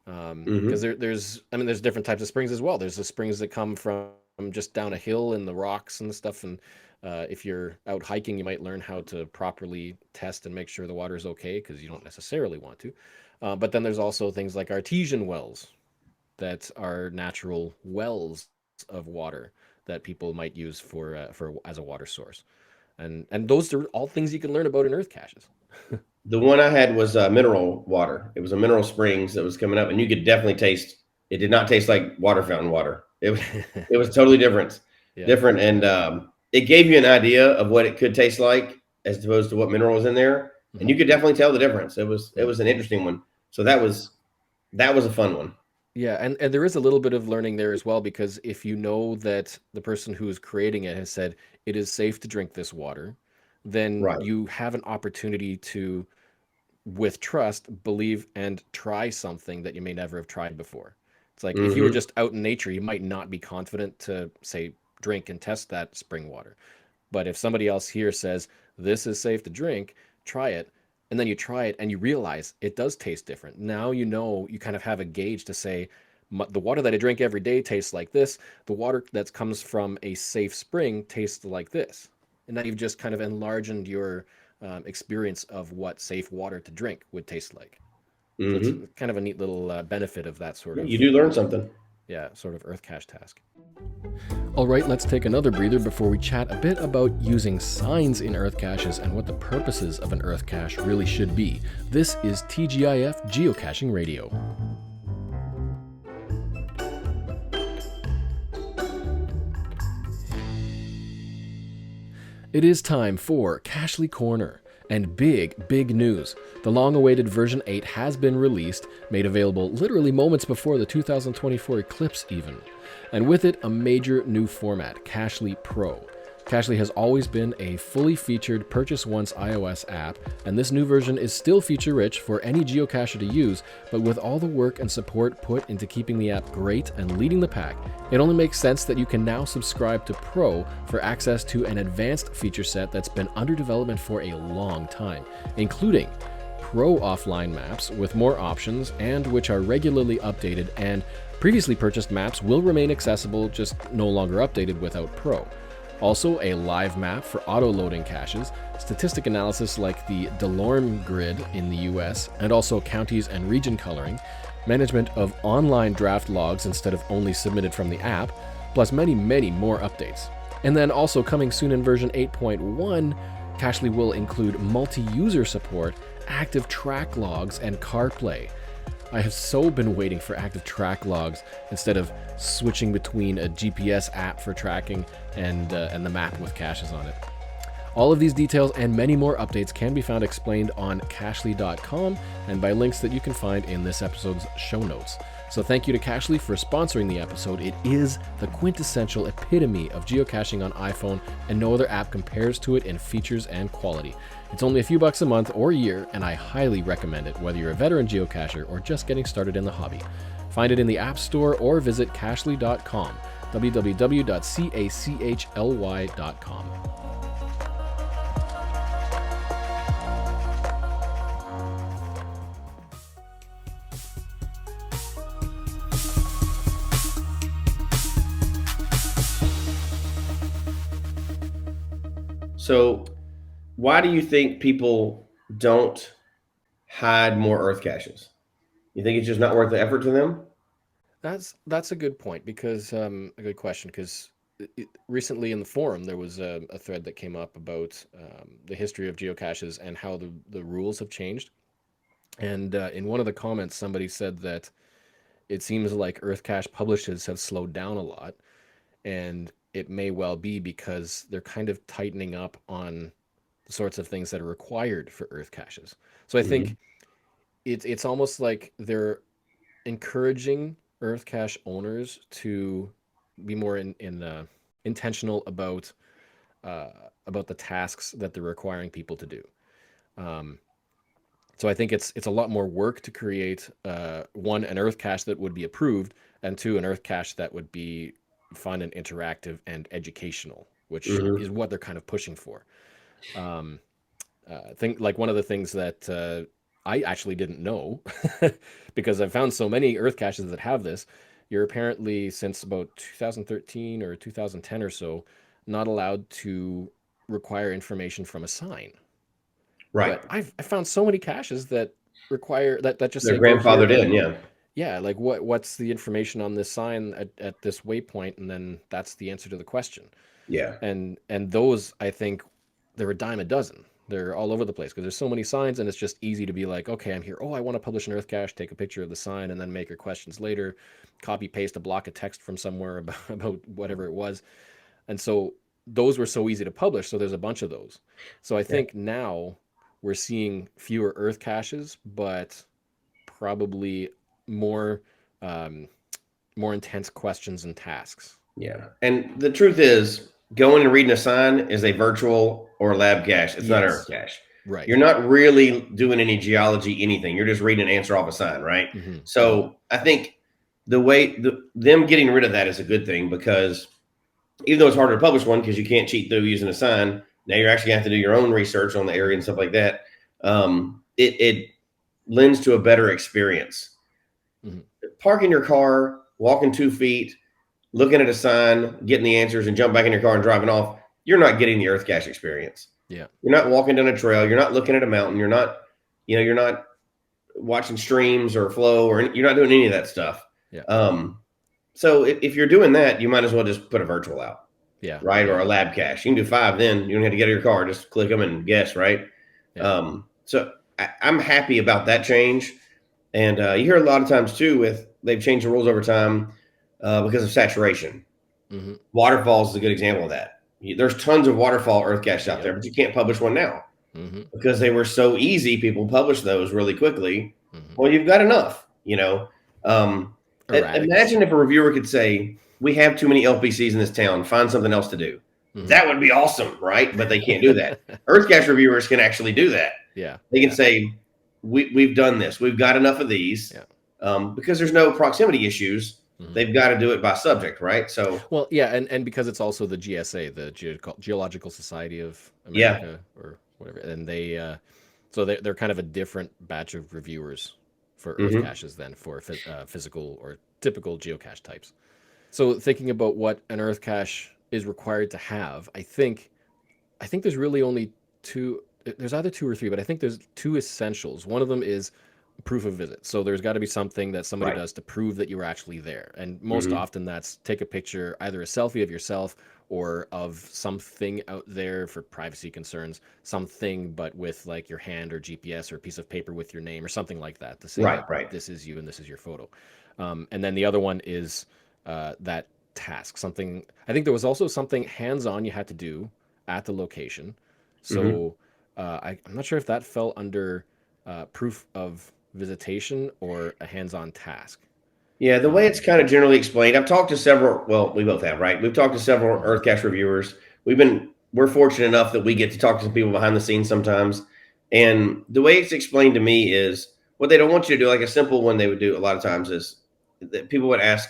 Because Mm-hmm. there's different types of springs as well. There's the springs that come from just down a hill in the rocks and stuff. And if you're out hiking, you might learn how to properly test and make sure the water is okay because you don't necessarily want to. But then there's also things like artesian wells that are natural wells of water that people might use for as a water source. And those are all things you can learn about in earth caches. The one I had was mineral water. It was a mineral springs that was coming up, and you could definitely taste. It did not taste like water fountain water. It was totally different, Yeah. different, and it gave you an idea of what it could taste like as opposed to what mineral was in there, and Mhm. you could definitely tell the difference. It was an interesting one. So that was a fun one. Yeah, and there is a little bit of learning there as well because if you know that the person who is creating it has said it is safe to drink this water, then Right. you have an opportunity to, with trust, believe and try something that you may never have tried before. It's like if you were Mm-hmm. just out in nature, you might not be confident to say drink and test that spring water. But if somebody else here says this is safe to drink, try it, and then you try it and you realize it does taste different. Now you know you kind of have a gauge to say the water that I drink every day tastes like this. The water that comes from a safe spring tastes like this. And now you've just kind of enlarged your experience of what safe water to drink would taste like. So it's Mm-hmm. kind of a neat little benefit of that sort Yeah, of, you do learn something. yeah, sort of earth cache task. All right, let's take another breather before we chat a bit about using signs in earth caches and what the purposes of an earth cache really should be. This is TGIF Geocaching Radio. It is time for Cachely Corner. And big news. The long-awaited version 8 has been released, made available literally moments before the 2024 eclipse even. And with it, a major new format, Cachely Pro. Cachely has always been a fully featured purchase once iOS app, and this new version is still feature-rich for any geocacher to use, but with all the work and support put into keeping the app great and leading the pack, it only makes sense that you can now subscribe to Pro for access to an advanced feature set that's been under development for a long time, including Pro offline maps with more options and which are regularly updated, and previously purchased maps will remain accessible, just no longer updated without Pro. Also, a live map for auto-loading caches, statistic analysis like the Delorme grid in the US, and also counties and region coloring, management of online draft logs instead of only submitted from the app, plus many more updates. And then also coming soon in version 8.1, Cachely will include multi-user support, active track logs, and CarPlay. I have so been waiting for active track logs instead of switching between a GPS app for tracking and the map with caches on it. All of these details and many more updates can be found explained on cachely.com and by links that you can find in this episode's show notes. So thank you to Cachely for sponsoring the episode. It is the quintessential epitome of geocaching on iPhone, and no other app compares to it in features and quality. It's only a few bucks a month or year, and I highly recommend it, whether you're a veteran geocacher or just getting started in the hobby. Find it in the App Store or visit cachely.com, www.cachly.com. So, why do you think people don't hide more earth caches? You think it's just not worth the effort to them? That's a good point because a good question because recently in the forum there was a thread that came up about the history of geocaches and how the rules have changed. And in one of the comments, somebody said that it seems like Earthcache publishers have slowed down a lot, and it may well be because they're kind of tightening up on the sorts of things that are required for Earthcaches. So I Mm-hmm. think it's almost like they're encouraging Earthcache owners to be more intentional uh, about the tasks that they're requiring people to do. Um, so I think it's a lot more work to create one, an Earth cache that would be approved, and two, an Earth cache that would be fun and interactive and educational, which Mm-hmm. is what they're kind of pushing for. Um, think like one of the things that I actually didn't know because I've found so many Earth caches that have this. You're apparently, since about 2013 or 2010 or so, not allowed to require information from a sign. Right. But I found so many caches that require that just They're say go here grandfathered and in. Yeah. yeah, like what's the information on this sign at this waypoint, and then that's the answer to the question. Yeah. And those, I think, they're a dime a dozen. They're all over the place because there's so many signs, and it's just easy to be like, okay, I'm here. Oh, I want to publish an Earth cache. Take a picture of the sign, and then make your questions later. Copy paste a block of text from somewhere about whatever it was, and so those were so easy to publish. So there's a bunch of those. So I Yeah. think now we're seeing fewer Earth caches, but probably more um, more intense questions and tasks. Yeah. And the truth is, going and reading a sign is a virtual or lab cache. It's not an Earth Yes, cache. right. You're not really doing any geology, anything. You're just reading an answer off a sign, right? Mm-hmm. So I think them getting rid of that is a good thing, because even though it's harder to publish one because you can't cheat through using a sign, now you're actually going to have to do your own research on the area and stuff like that. It lends to a better experience. Mm-hmm. Parking your car, walking 2 feet, looking at a sign, getting the answers, and jump back in your car and driving off, you're not getting the Earth cache experience. Yeah. You're not walking down a trail. You're not looking at a mountain. You're not watching streams or flow, or you're not doing any of that stuff. Yeah. So if you're doing that, you might as well just put a virtual out. Yeah. Right. Yeah. Or a lab cache. You can do 5 then. You don't have to get out of your car. Just click them and guess, right? Yeah. So I'm happy about that change. And you hear a lot of times too they've changed the rules over time because of saturation. Mm-hmm. Waterfalls is a good example of that. There's tons of waterfall Earth caches out Yep. there, but you can't publish one now Mm-hmm. because they were so easy. People publish those really quickly. Mm-hmm. Well, you've got enough, Imagine if a reviewer could say, we have too many LPCs in this town, find something else to do. Mm-hmm. That would be awesome, right? But they can't do that. Earth cache reviewers can actually do that. Yeah. They can say, we've done this. We've got enough of these. Yeah. Because there's no proximity issues. Mm-hmm. They've got to do it by subject, right? So, well, yeah, and because it's also the GSA, the Geological Society of America, or whatever, and they so they're kind of a different batch of reviewers for Earth Mhm. caches than for physical or typical geocache types. So thinking about what an Earth cache is required to have, I think there's really only two. There's either 2 or 3, but I think there's 2 essentials. One of them is proof of visit. So there's got to be something that somebody Right. does to prove that you were actually there. And most Mhm. often that's take a picture, either a selfie of yourself or of something out there for privacy concerns, something but with like your hand or GPS or a piece of paper with your name or something like that to say Right, that right. this is you and this is your photo. And then the other one is that task. Something, I think there was also something hands-on you had to do at the location. So I'm not sure if that fell under proof of visitation or a hands-on task. Yeah, the way it's kind of generally explained, I've talked to several. Well, we both have, right? We've talked to several Earth cache reviewers. We're fortunate enough that we get to talk to some people behind the scenes sometimes. And the way it's explained to me is what they don't want you to do. Like a simple one they would do a lot of times is that people would ask,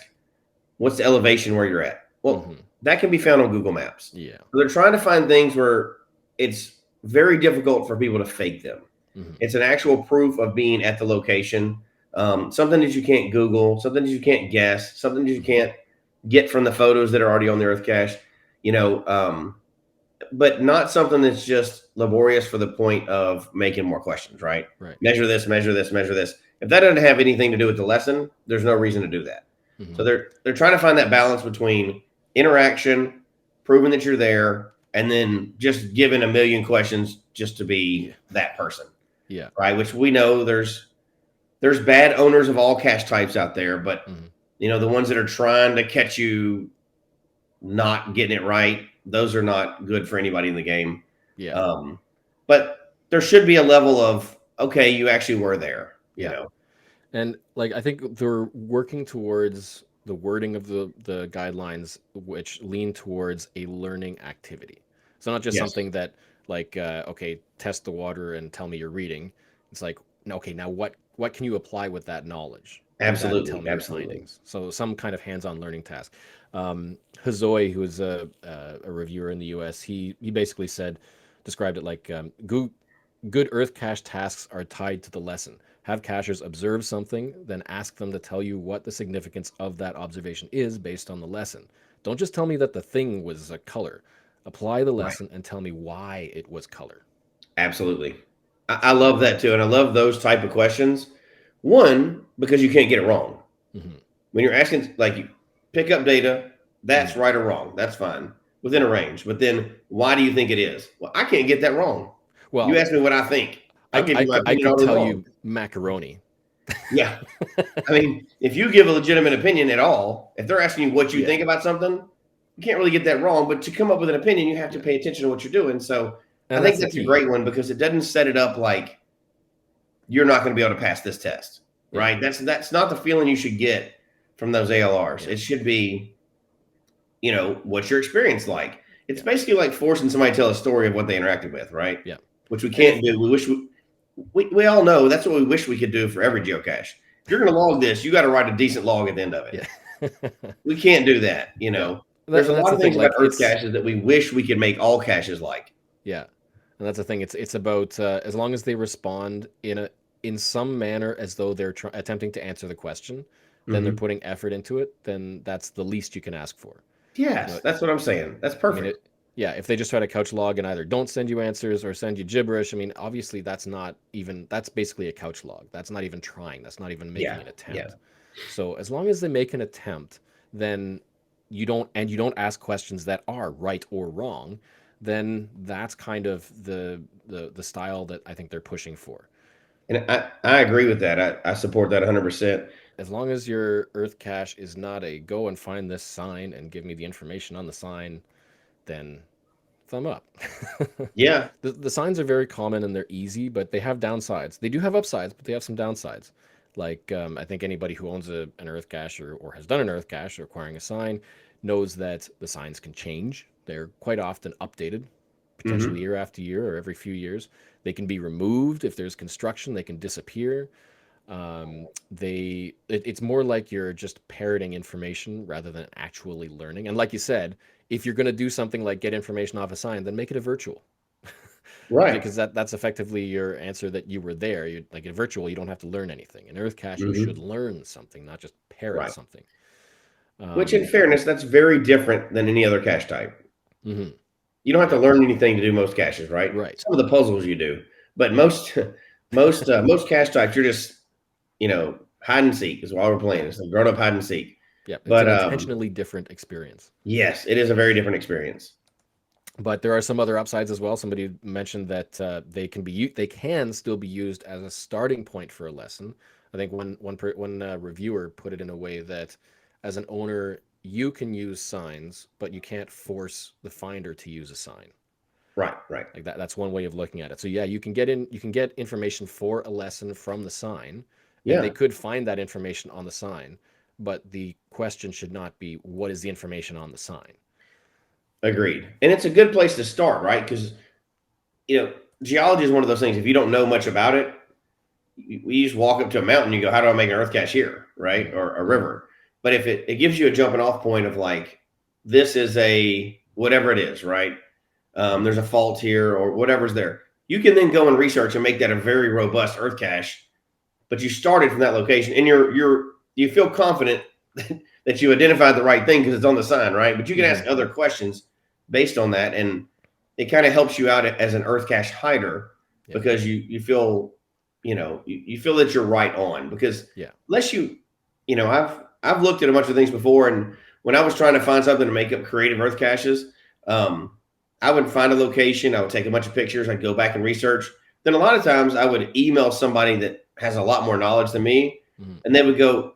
"What's the elevation where you're at?" Well, that can be found on Google Maps. Yeah. So they're trying to find things where it's very difficult for people to fake them. It's an actual proof of being at the location. Something that you can't Google, something that you can't guess, something that you can't get from the photos that are already on the Earth cache, but not something that's just laborious for the point of making more questions, right? Right. Measure this, measure this, measure this. If that doesn't have anything to do with the lesson, there's no reason to do that. So they're trying to find that balance between interaction, proving that you're there, and then just giving a million questions just to be that person. Yeah. Right. Which we know there's bad owners of all cache types out there, but the ones that are trying to catch you not getting it right, those are not good for anybody in the game. Yeah. But there should be a level of, okay, you actually were there, you know. And like I think they're working towards the wording of the guidelines, which lean towards a learning activity. So not just something that like okay, test the water and tell me you're reading. It's like, okay, now what can you apply with that knowledge? Absolutely, Tell me your findings. So some kind of hands-on learning task. Hazoy, who is a reviewer in the U.S., he basically described it like good Earth cache tasks are tied to the lesson. Have cachers observe something, then ask them to tell you what the significance of that observation is based on the lesson. Don't just tell me that the thing was a color. Apply the Right. lesson and tell me why it was color. Absolutely. I love that too. And I love those type of questions. One, because you can't get it wrong. Mm-hmm. When you're asking, like, you pick up data, that's Mm-hmm. right or wrong. That's fine within a range. But then why do you think it is? Well, I can't get that wrong. You Well, ask me what I think. I'll give you my I opinion could all day tell long. you macaroni. Yeah. I mean, if you give a legitimate opinion at all, if they're asking you what you Yeah. think about something, you can't really get that wrong. But to come up with an opinion, you have to Yeah. pay attention to what you're doing. So I And think that's the that's a key. great one because it doesn't set it up like you're not going to be able to pass this test, Yeah. right? That's not the feeling you should get from those ALRs. Yeah. It should be, what's your experience like? It's Yeah. basically like forcing somebody to tell a story of what they interacted with, right? Yeah. Which we can't do. We wish we all know that's what we wish we could do for every geocache. If you're going to log this, you got to write a decent log at the end of it. Yeah. We can't do that. Yeah. There's a And that's lot the of thing. things about Like Earth caches that we wish we could make all caches like. yeah, and that's the thing. It's about as long as they respond in some manner as though they're attempting to answer the question, then they're Mm-hmm. putting effort into it. Then that's the least you can ask for. You Yes, know, that's what I'm saying. That's I mean, perfect. yeah, if they just try to couch log and either don't send you answers or send you gibberish, I mean, obviously that's basically a couch log. That's not even trying. That's not even making Yeah, an yeah. attempt. So as long as they make an attempt, then you don't ask questions that are right or wrong, then that's kind of the style that I think they're pushing for. And I agree with that. I support that 100%. As long as your Earth cache is not a go and find this sign and give me the information on the sign, then thumb up. Yeah. The signs are very common and they're easy, but they have downsides. They do have upsides, but they have some downsides. Like I think anybody who owns an Earth cache or has done an Earth cache or acquiring a sign knows that the signs can change. They're quite often updated, potentially Hmm. year after year or every few years. They can be removed if there's construction. They can disappear. It's more like you're just parroting information rather than actually learning. And like you said, if you're going to do something like get information off a sign, then make it a virtual, Right. because that's effectively your answer that you were there. You like in virtual, you don't have to learn anything. In Earth Cache, you should Hmm. learn something, not just parrot Right. something. Which, in Um, fairness, that's very different than any other cache type. mhm, You don't have to yeah, learn anything to do most caches, right? right. Some of the puzzles you do, but most cache types, you're just hide and seek is why we're Yeah, playing. It's like grown up hide and seek. yeah. It's But an intentionally different experience. yes, it is a very different experience. But there are some other upsides as well. Somebody mentioned that they can still be used as a starting point for a lesson. I think one reviewer put it in a way that as an owner you can use signs, but you can't force the finder to use a sign. Right. Right. Like that's one way of looking at it. So yeah, you can get information for a lesson from the sign, and they Yeah. could find that information on the sign, but the question should not be what is the information on the sign. Agreed. And it's a good place to start, right? Because geology is one of those things. If you don't know much about it, you just walk up to a mountain, you go, how do I make an earth cache here, right? Or a Mm-hmm. river. But if it gives you a jumping off point of like, this is a whatever it is, right? Mm-hmm. There's a fault here or whatever's there. You can then go and research and make that a very robust earth cache. But you started from that location, and you feel confident that you identified the right thing because it's on the sign, right? But you can Mm-hmm. ask other questions based on that, and it kind of helps you out as an earth cache hider Yeah. because you feel you feel that you're right on because Yeah. unless I've looked at a bunch of things before, and when I was trying to find something to make up creative earth caches, um, I would find a location, I would take a bunch of pictures, I'd go back and research. Then a lot of times I would email somebody that has a lot more knowledge than me, Mm-hmm. and they would go,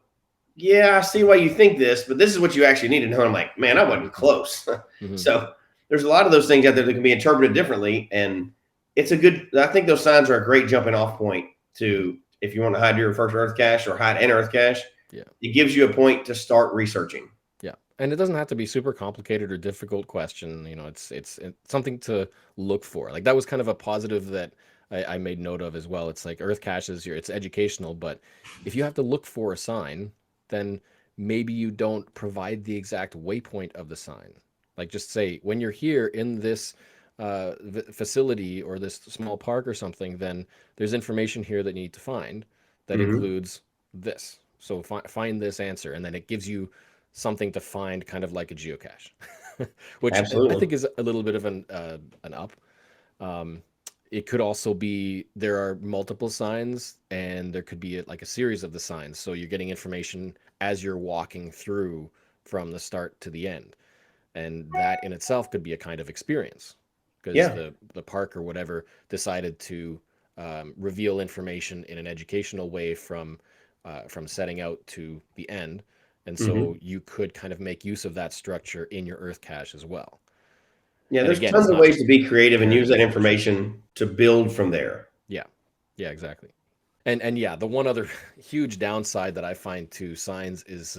"Yeah, I see why you think this, but this is what you actually need to know." And I'm like, "Man, I wasn't close." Mm-hmm. So there's a lot of those things out there that can be interpreted differently, and I think those signs are a great jumping off point to if you want to hide your first earth cache or hide an earth cache. Yeah. It gives you a point to start researching. Yeah. And it doesn't have to be super complicated or difficult question. It's something to look for. Like that was kind of a positive that I made note of as well. It's like Earth caches, it's educational, but if you have to look for a sign, then maybe you don't provide the exact waypoint of the sign. Like just say when you're here in this facility or this small park or something, then there's information here that you need to find that Mm-hmm. includes this. So find this answer, and then it gives you something to find, kind of like a geocache, which I Absolutely. think is a little bit of an up. Um, it could also be there are multiple signs, and there could be like a series of the signs. So you're getting information as you're walking through from the start to the end, and that in itself could be a kind of experience because Yeah. the park or whatever decided to reveal information in an educational way from setting out to the end, and Mm-hmm. so you could kind of make use of that structure in your Earth cache as well. Yeah, And there's again, tons it's of not ways just to be creative and use inherent that information. information to build from there. Yeah, yeah, exactly. And yeah, the one other huge downside that I find to signs is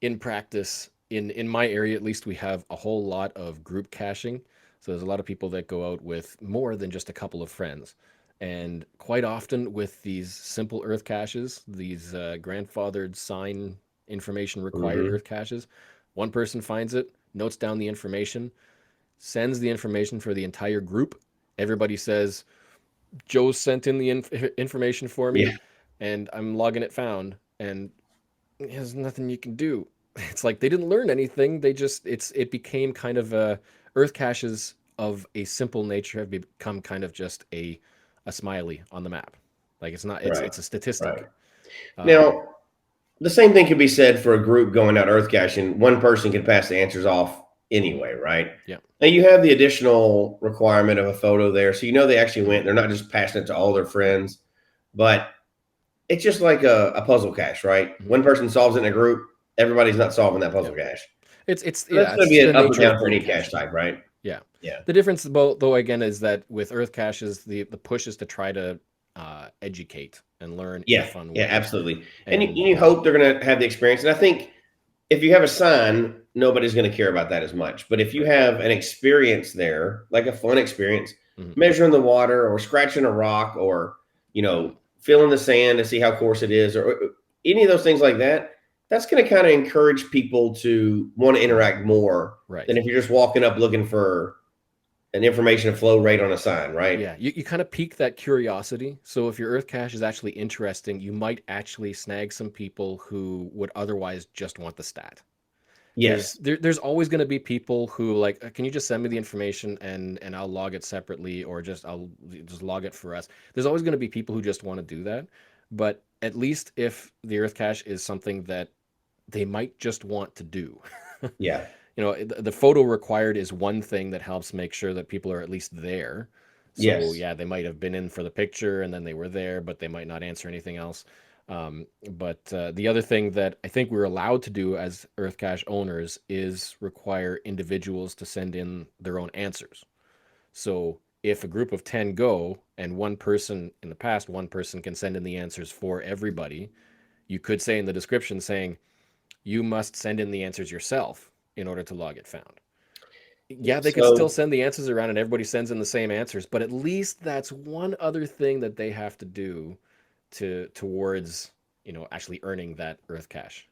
in practice, in my area at least, we have a whole lot of group caching. So there's a lot of people that go out with more than just a couple of friends. And quite often with these simple earth caches, these grandfathered sign information required Mm-hmm. earth caches, one person finds it, notes down the information, sends the information for the entire group. Everybody says, Joe sent in the information for me, Yeah. and I'm logging it found, and there's nothing you can do. It's like they didn't learn anything. They just it became kind of earth caches of a simple nature have become kind of just a smiley on the map. Like it's not Right. it's a Right. statistic. Um, Now, the same thing can be said for a group going out earth caching. One person can pass the answers off anyway, right? yeah. Now you have the additional requirement of a photo there, so you know they actually Mhm. went. They're not just passing it to all their friends, but it's just like a puzzle cache, right? Mhm. One person solves it in a group, everybody's not solving that Yeah. puzzle cache. It's So that's yeah, going to it's be the an up or nature of down for group any cache caching. type, right? Yeah. Yeah. The difference, though, again, is that with earth caches, the push is to try to educate and learn in a Yeah. fun Yeah. way. Absolutely. And And you hope they're going to have the experience. And I think if you have a sign, nobody's going to care about that as much. But if you right. have an experience there, like a fun experience, Mhm. measuring the water or scratching a rock or, feeling the sand to see how coarse it is or any of those things like that, that's going to kind of encourage people to want to interact more than Right. if you're just walking up looking for an information flow rate on a sign, right? Yeah, you kind of pique that curiosity. So if your earth cache is actually interesting, you might actually snag some people who would otherwise just want the stat. Because Yes. there's always going to be people who like, can you just send me the information and I'll log it separately, or I'll just log it for us. There's always going to be people who just want to do that. But at least if the earth cache is something that they might just want to do. Yeah. The photo required is one thing that helps make sure that people are at least there. So Yes. yeah, they might have been in for the picture and then they were there, but they might not answer anything else. But the other thing that I think we're allowed to do as Earth Cache owners is require individuals to send in their own answers. So if a group of 10 go and one person in the past, one person can send in the answers for everybody, you could say in the description saying, you must send in the answers yourself in order to log it found. Yeah, they could still So send the answers around and everybody sends in the same answers, but at least that's one other thing that they have to do towards, actually earning that Earth cache.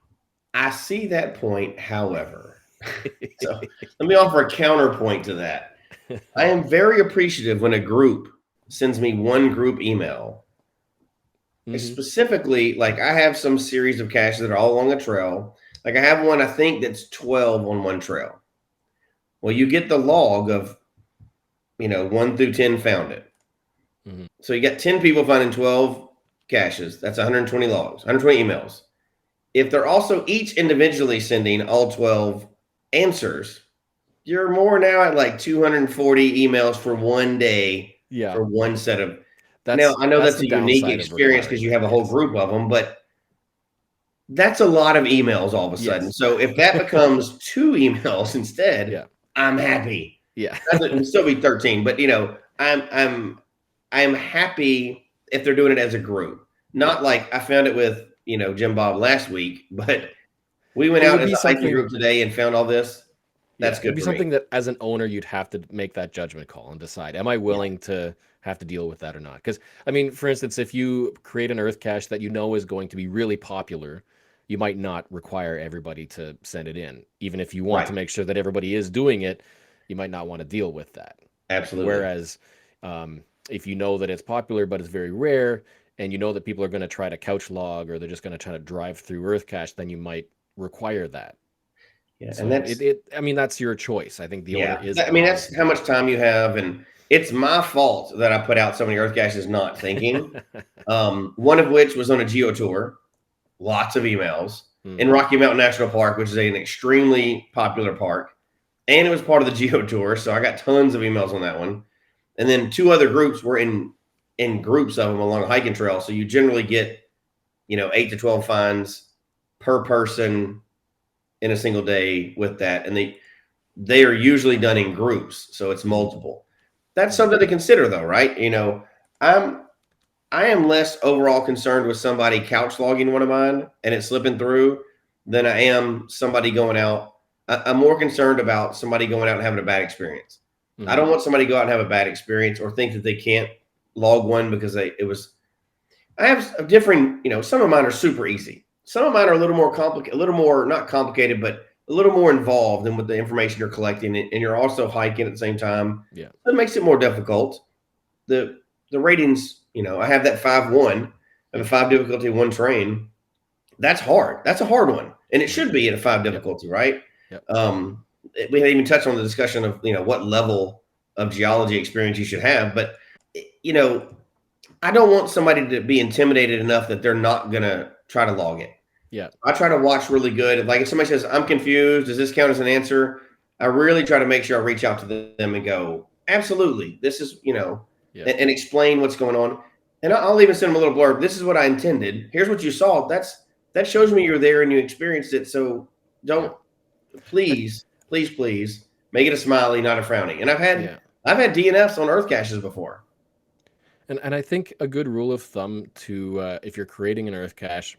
I see that point. However, so let me offer a counterpoint to that. I am very appreciative when a group sends me one group email. Hmm. Specifically, like I have some series of caches that are all along a trail. Like I have one, I think that's 12 on one trail. Well, you get the log of, 1 through 10 found it. Hmm. So you got 10 people finding 12 caches. That's 120 logs, 120 emails. If they're also each individually sending all 12 answers, you're more now at like 240 emails for one day Yeah, for one set of. Now, that's I know that's that's the a unique downside of experience requiring because you that. have a whole Yes. group of them, but that's a lot of emails all of a sudden. Yes. So if that becomes two emails instead, Yeah. I'm happy. Yeah. It'll still be 13, but I'm happy if they're doing it as a group. Yeah. Not like I found it with, Jim Bob last week, but we went It out would as be a hiking something. group today and found all this. Yeah, That's it'd good be for me. something that as an owner you'd have to make that judgment call and decide, am I Yeah. willing to have to deal with that or not? Because I mean, for instance, if you create an Earth cache that you know is going to be really popular, you might not require everybody to send it in. Even if you want to Right. make sure that everybody is doing it, you might not want to deal with that. Absolutely. Whereas if you know that it's popular but it's very rare, and you know that people are going to try to couch log or they're just going to try to drive through Earthcache, then you might require that. Yeah, and So I mean, that's your choice. I think the owner is I mean, allowed that's to how do much time you have, and it's my fault that I put out so many Earth caches not thinking. that. One of which was on a geo tour, lots of emails in Mhm. Rocky Mountain National Park, which is an extremely popular park, and it was part of the geo tour, so I got tons of emails on that one. And then two other groups were in groups of them along a hiking trail, so you generally get 8 to 12 finds per person in a single day with that, and they are usually done in groups, so it's multiple. That's something to consider, though, right? I am less overall concerned with somebody couch logging one of mine and it slipping through than I am somebody going out. I'm more concerned about somebody going out and having a bad experience. I don't want somebody to go out and have a bad experience or think that they can't log one because it was. I have a different, some of mine are super easy. Some of mine are a little more complicated, a little more not complicated, but a little more involved in with the information you're collecting, and you're also hiking at the same time. Yeah, That makes it more difficult. The ratings, I have that 5-1. I have a 5 difficulty, 1 terrain. That's hard. That's a hard one, and it should be at a 5 difficulty, right? Yep. We haven't even touched on the discussion of what level of geology experience you should have, but I don't want somebody to be intimidated enough that they're not gonna try to log it. Yeah. I try to watch really good. Like if somebody says, I'm confused, does this count as an answer? I really try to make sure I reach out to them and go, absolutely. This is, and explain what's going on. And I'll even send them a little blurb. This is what I intended. Here's what you saw. That shows me you're there and you experienced it. So please make it a smiley, not a frowny. And I've had DNFs on Earth caches before. And I think a good rule of thumb to if you're creating an Earth cache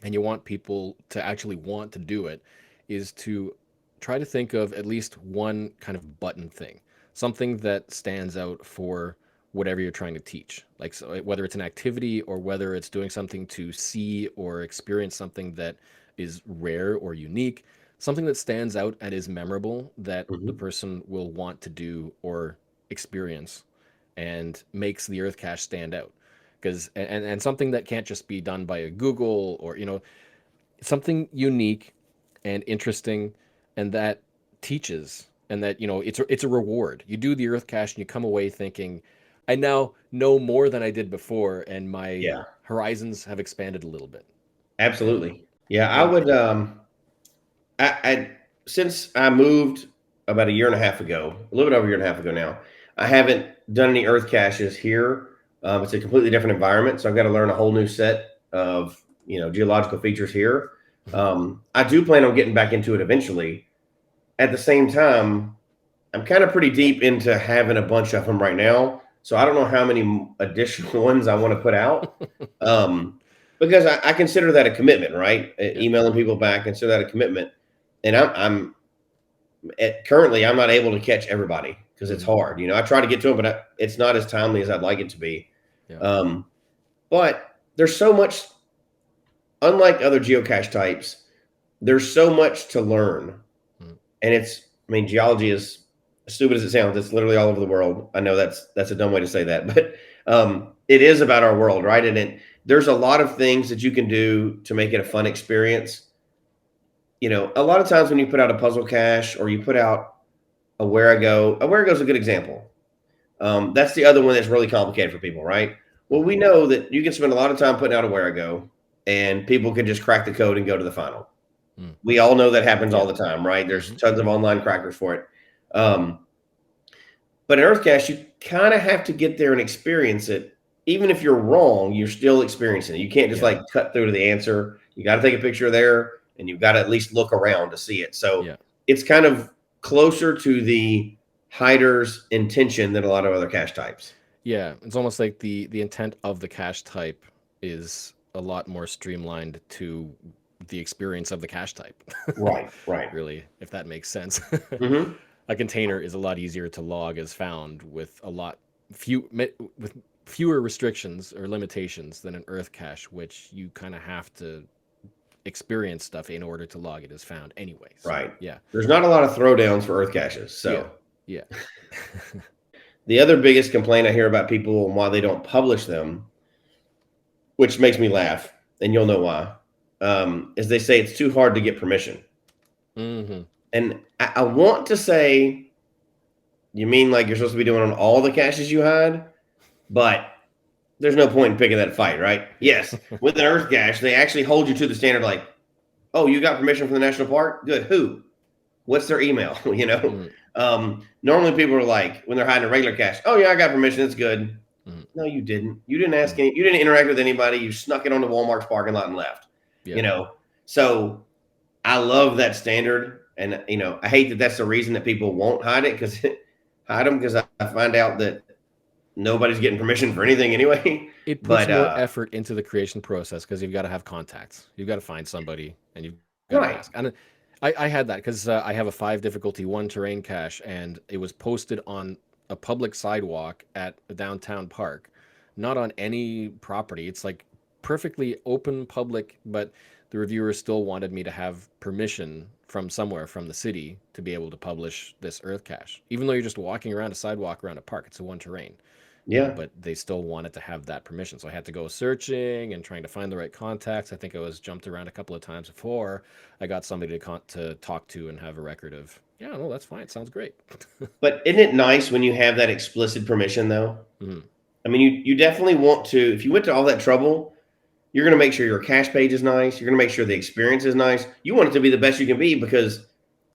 and you want people to actually want to do it, is to try to think of at least one kind of button thing, something that stands out for whatever you're trying to teach. Like so whether it's an activity or whether it's doing something to see or experience something that is rare or unique, something that stands out and is memorable that the person will want to do or experience and makes the Earth cache stand out. Because and something that can't just be done by a Google or something unique and interesting and that teaches and that it's a reward. You do the Earth cache and you come away thinking, I now know more than I did before, and my horizons have expanded a little bit. Absolutely. Yeah, I would I since I moved about a year and a half ago, a little bit over a year and a half ago now, I haven't done any Earth caches here. It's a completely different environment, so I've got to learn a whole new set of geological features here. I do plan on getting back into it eventually. At the same time, I'm kind of pretty deep into having a bunch of them right now, so I don't know how many additional ones I want to put out. Because I consider that a commitment, right? Emailing people back, consider that a commitment. And currently I'm not able to catch everybody because it's hard. I try to get to them, but it's not as timely as I'd like it to be. But there's so much, unlike other geocache types, there's so much to learn. And geology is as stupid as it sounds. It's literally all over the world. I know that's a dumb way to say that, but it is about our world, right? And there's a lot of things that you can do to make it a fun experience. A lot of times when you put out a puzzle cache or you put out a Wherigo is a good example. That's the other one that's really complicated for people, right? Well, we know that you can spend a lot of time putting out a Wherigo and people can just crack the code and go to the final. We all know that happens all the time, right? There's tons of online crackers for it. But in Earth cache, you kind of have to get there and experience it. Even if you're wrong, you're still experiencing it. You can't just cut through to the answer. You got to take a picture there and you've got to at least look around to see it. So it's kind of closer to the hider's intention than a lot of other cache types. Yeah, it's almost like the intent of the cache type is a lot more streamlined to the experience of the cache type. Right. Really, if that makes sense. A container is a lot easier to log as found with fewer restrictions or limitations than an Earth cache, which you kind of have to experience stuff in order to log it as found anyway. So, right. Yeah. There's not a lot of throwdowns for Earth caches. So yeah. The other biggest complaint I hear about people and why they don't publish them, which makes me laugh, and you'll know why, is they say it's too hard to get permission. Mm-hmm. And I want to say, you mean like you're supposed to be doing on all the caches you hide? But there's no point in picking that fight, right? Yes, with an Earth cache, they actually hold you to the standard like, oh, you got permission from the national park? Good. Who? What's their email? Normally people are like, when they're hiding a regular cache, oh yeah, I got permission. It's good. No, you didn't. You didn't ask any. You didn't interact with anybody. You snuck it onto Walmart's parking lot and left. Yeah. So I love that standard, and I hate that that's the reason that people won't hide it because I find out that nobody's getting permission for anything anyway. It puts more effort into the creation process because you've got to have contacts. You've got to find somebody, and you've got to ask. And I had that because I have a 5 difficulty 1 terrain cache, and it was posted on a public sidewalk at a downtown park, not on any property. It's like perfectly open public, but the reviewer still wanted me to have permission from somewhere from the city to be able to publish this Earth cache, even though you're just walking around a sidewalk around a park. It's a 1 terrain. Yeah. But they still wanted to have that permission. So I had to go searching and trying to find the right contacts. I think I was jumped around a couple of times before I got somebody to talk to and have a record of, yeah, no, that's fine. Sounds great. But isn't it nice when you have that explicit permission, though? Mm-hmm. I mean, you definitely want to, if you went to all that trouble, you're going to make sure your cache page is nice. You're going to make sure the experience is nice. You want it to be the best you can be because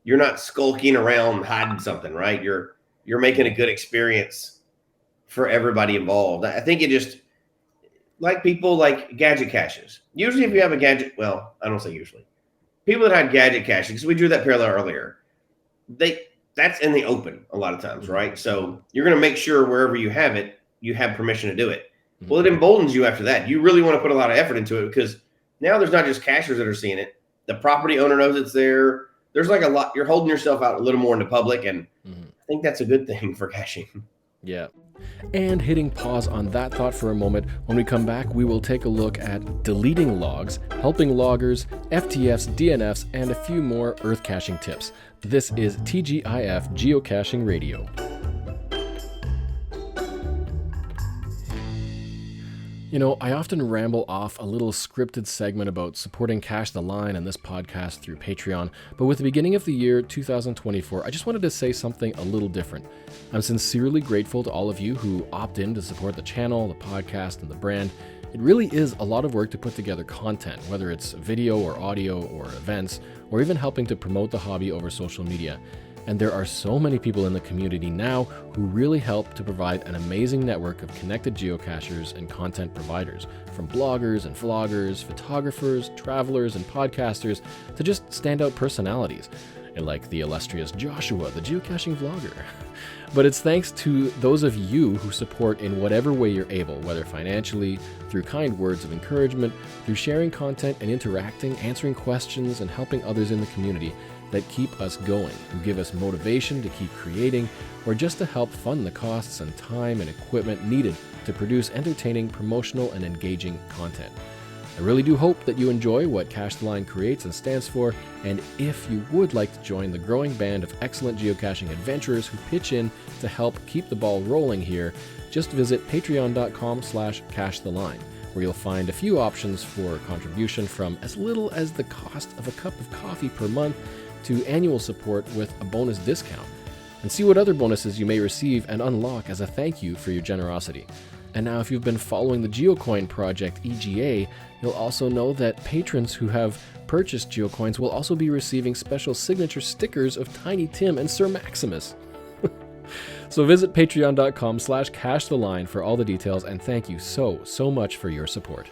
you're not skulking around hiding something, right? You're making a good experience for everybody involved. I think it just, like people like gadget caches. Usually if you have a gadget, well, I don't say usually. People that had gadget caches, because we drew that parallel earlier, that's in the open a lot of times, right? So you're going to make sure wherever you have it, you have permission to do it. Mm-hmm. Well, it emboldens you after that. You really want to put a lot of effort into it because now there's not just cachers that are seeing it. The property owner knows it's there. There's like a lot. You're holding yourself out a little more in the public, and I think that's a good thing for caching. Yeah. And hitting pause on that thought for a moment, when we come back, we will take a look at deleting logs, helping loggers, FTFs, DNFs, and a few more Earth caching tips. This is TGIF Geocaching Radio. I often ramble off a little scripted segment about supporting Cache the Line and this podcast through Patreon, but with the beginning of the year 2024, I just wanted to say something a little different. I'm sincerely grateful to all of you who opt in to support the channel, the podcast, and the brand. It really is a lot of work to put together content, whether it's video or audio or events, or even helping to promote the hobby over social media. And there are so many people in the community now who really help to provide an amazing network of connected geocachers and content providers, from bloggers and vloggers, photographers, travelers, and podcasters, to just standout personalities, like the illustrious Joshua, the geocaching vlogger. But it's thanks to those of you who support in whatever way you're able, whether financially, through kind words of encouragement, through sharing content and interacting, answering questions, and helping others in the community, that keep us going, who give us motivation to keep creating, or just to help fund the costs and time and equipment needed to produce entertaining, promotional, and engaging content. I really do hope that you enjoy what Cache the Line creates and stands for, and if you would like to join the growing band of excellent geocaching adventurers who pitch in to help keep the ball rolling here, just visit patreon.com/cachetheline, where you'll find a few options for contribution from as little as the cost of a cup of coffee per month to annual support with a bonus discount, and see what other bonuses you may receive and unlock as a thank you for your generosity. And now, if you've been following the GeoCoin project EGA, you'll also know that patrons who have purchased GeoCoins will also be receiving special signature stickers of Tiny Tim and Sir Maximus. So visit patreon.com/cachetheline for all the details, and thank you so much for your support.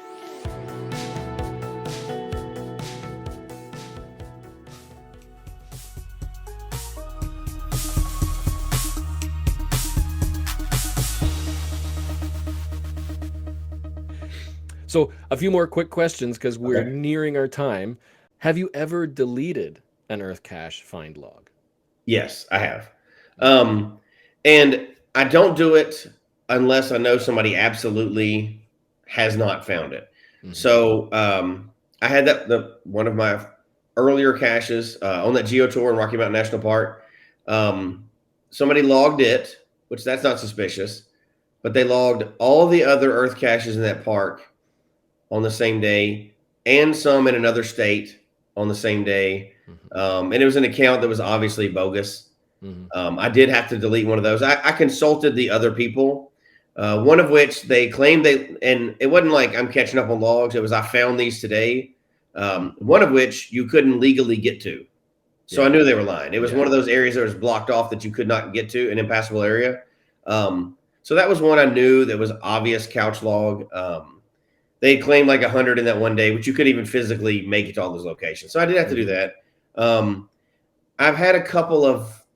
So a few more quick questions because we're nearing our time. Have you ever deleted an Earth cache find log? Yes, I have. And I don't do it unless I know somebody absolutely has not found it. Mm-hmm. So I had one of my earlier caches on that Geo Tour in Rocky Mountain National Park. Somebody logged it which that's not suspicious, but they logged all the other Earth caches in that park on the same day and some in another state on the same day. And it was an account that was obviously bogus. I did have to delete one of those. I consulted the other people, one of which they claimed and it wasn't like I'm catching up on logs. It was, I found these today. One of which you couldn't legally get to. So I knew they were lying. It was one of those areas that was blocked off that you could not get to, an impassable area. So that was one I knew that was obvious couch log. They claimed like 100 in that one day, which you couldn't even physically make it to all those locations. So I did have to do that. I've had a couple of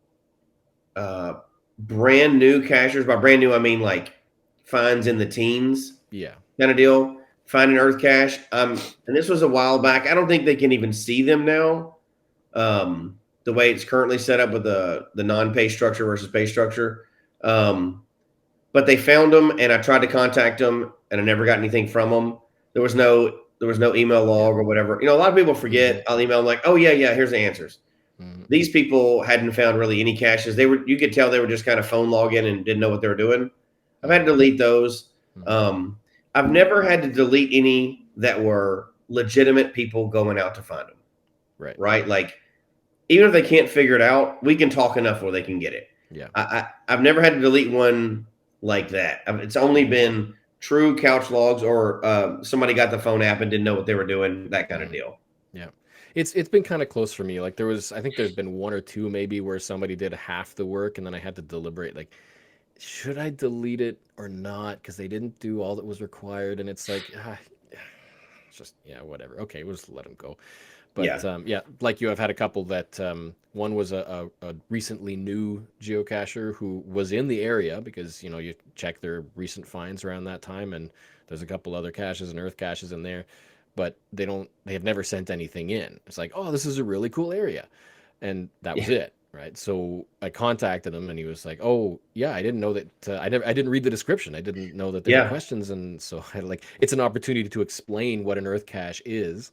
brand new cachers. By brand new, I mean like finds in the teens. Yeah. Kind of deal. Find an Earth cache. And this was a while back. I don't think they can even see them now. The way it's currently set up with the non-pay structure versus pay structure. But they found them, and I tried to contact them, and I never got anything from them. There was no email log or whatever. A lot of people forget. I'll email them like, oh yeah, here's the answers. These people hadn't found really any caches. You could tell they were just kind of phone login and didn't know what they were doing. I've had to delete those. I've never had to delete any that were legitimate people going out to find them. Right. Like, even if they can't figure it out, we can talk enough where they can get it. Yeah. I've never had to delete one like that. It's only been true couch logs or somebody got the phone app and didn't know what they were doing, that kind of deal. Yeah. It's been kind of close for me. Like I think there's been one or two maybe where somebody did half the work and then I had to deliberate, like, should I delete it or not? Because they didn't do all that was required. And it's like, it's just, whatever. Okay, we'll just let them go. But like you, I've had a couple that one was a recently new geocacher who was in the area because, you check their recent finds around that time. And there's a couple other caches and Earth caches in there, but they have never sent anything in. It's like, oh, this is a really cool area. And that was it. Right. So I contacted him and he was like, oh yeah, I didn't know that. I didn't read the description. I didn't know that there were questions. And so it's an opportunity to explain what an Earth cache is.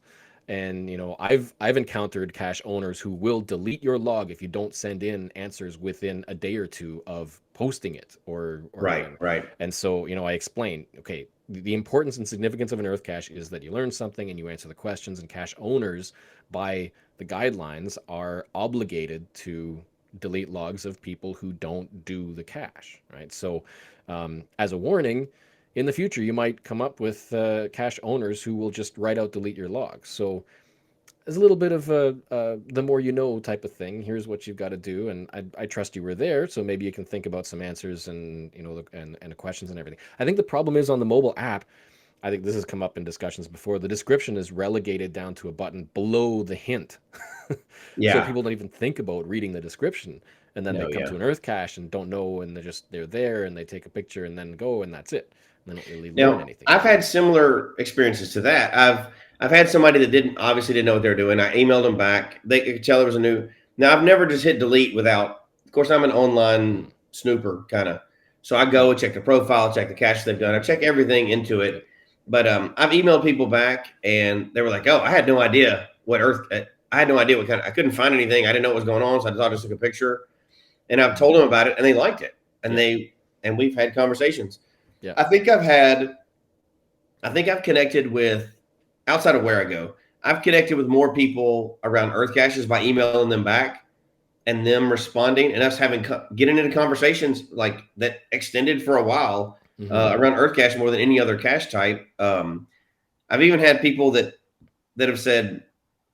And, I've encountered cache owners who will delete your log if you don't send in answers within a day or two of posting it or right. And so, I explain, okay, the importance and significance of an Earth cache is that you learn something and you answer the questions, and cache owners by the guidelines are obligated to delete logs of people who don't do the cache, right? So as a warning, in the future, you might come up with cache owners who will just write out delete your logs. So there's a little bit of the more you know type of thing. Here's what you've got to do, and I trust you were there, so maybe you can think about some answers and and the questions and everything. I think the problem is on the mobile app. I think this has come up in discussions before. The description is relegated down to a button below the hint. So people don't even think about reading the description, and then they come to an Earth cache and don't know, and they're there and they take a picture and then go, and that's it. They don't really learn anything. I've had similar experiences to that. I've had somebody that obviously didn't know what they were doing. I emailed them back. They could tell there was a new. Now I've never just hit delete without. Of course, I'm an online snooper kind of, so I go and check the profile, check the cache they've done. I check everything into it. But I've emailed people back, and they were like, "Oh, I had no idea what Earth. I had no idea what kind. I couldn't find anything. I didn't know what was going on, so I thought I just took a picture." And I've told them about it, and they liked it, and we've had conversations. Yeah, I think I've connected with, outside of where I go, I've connected with more people around Earth caches by emailing them back and them responding, and us getting into conversations like that extended for a while. Around Earth cache more than any other cache type. I've even had people that have said,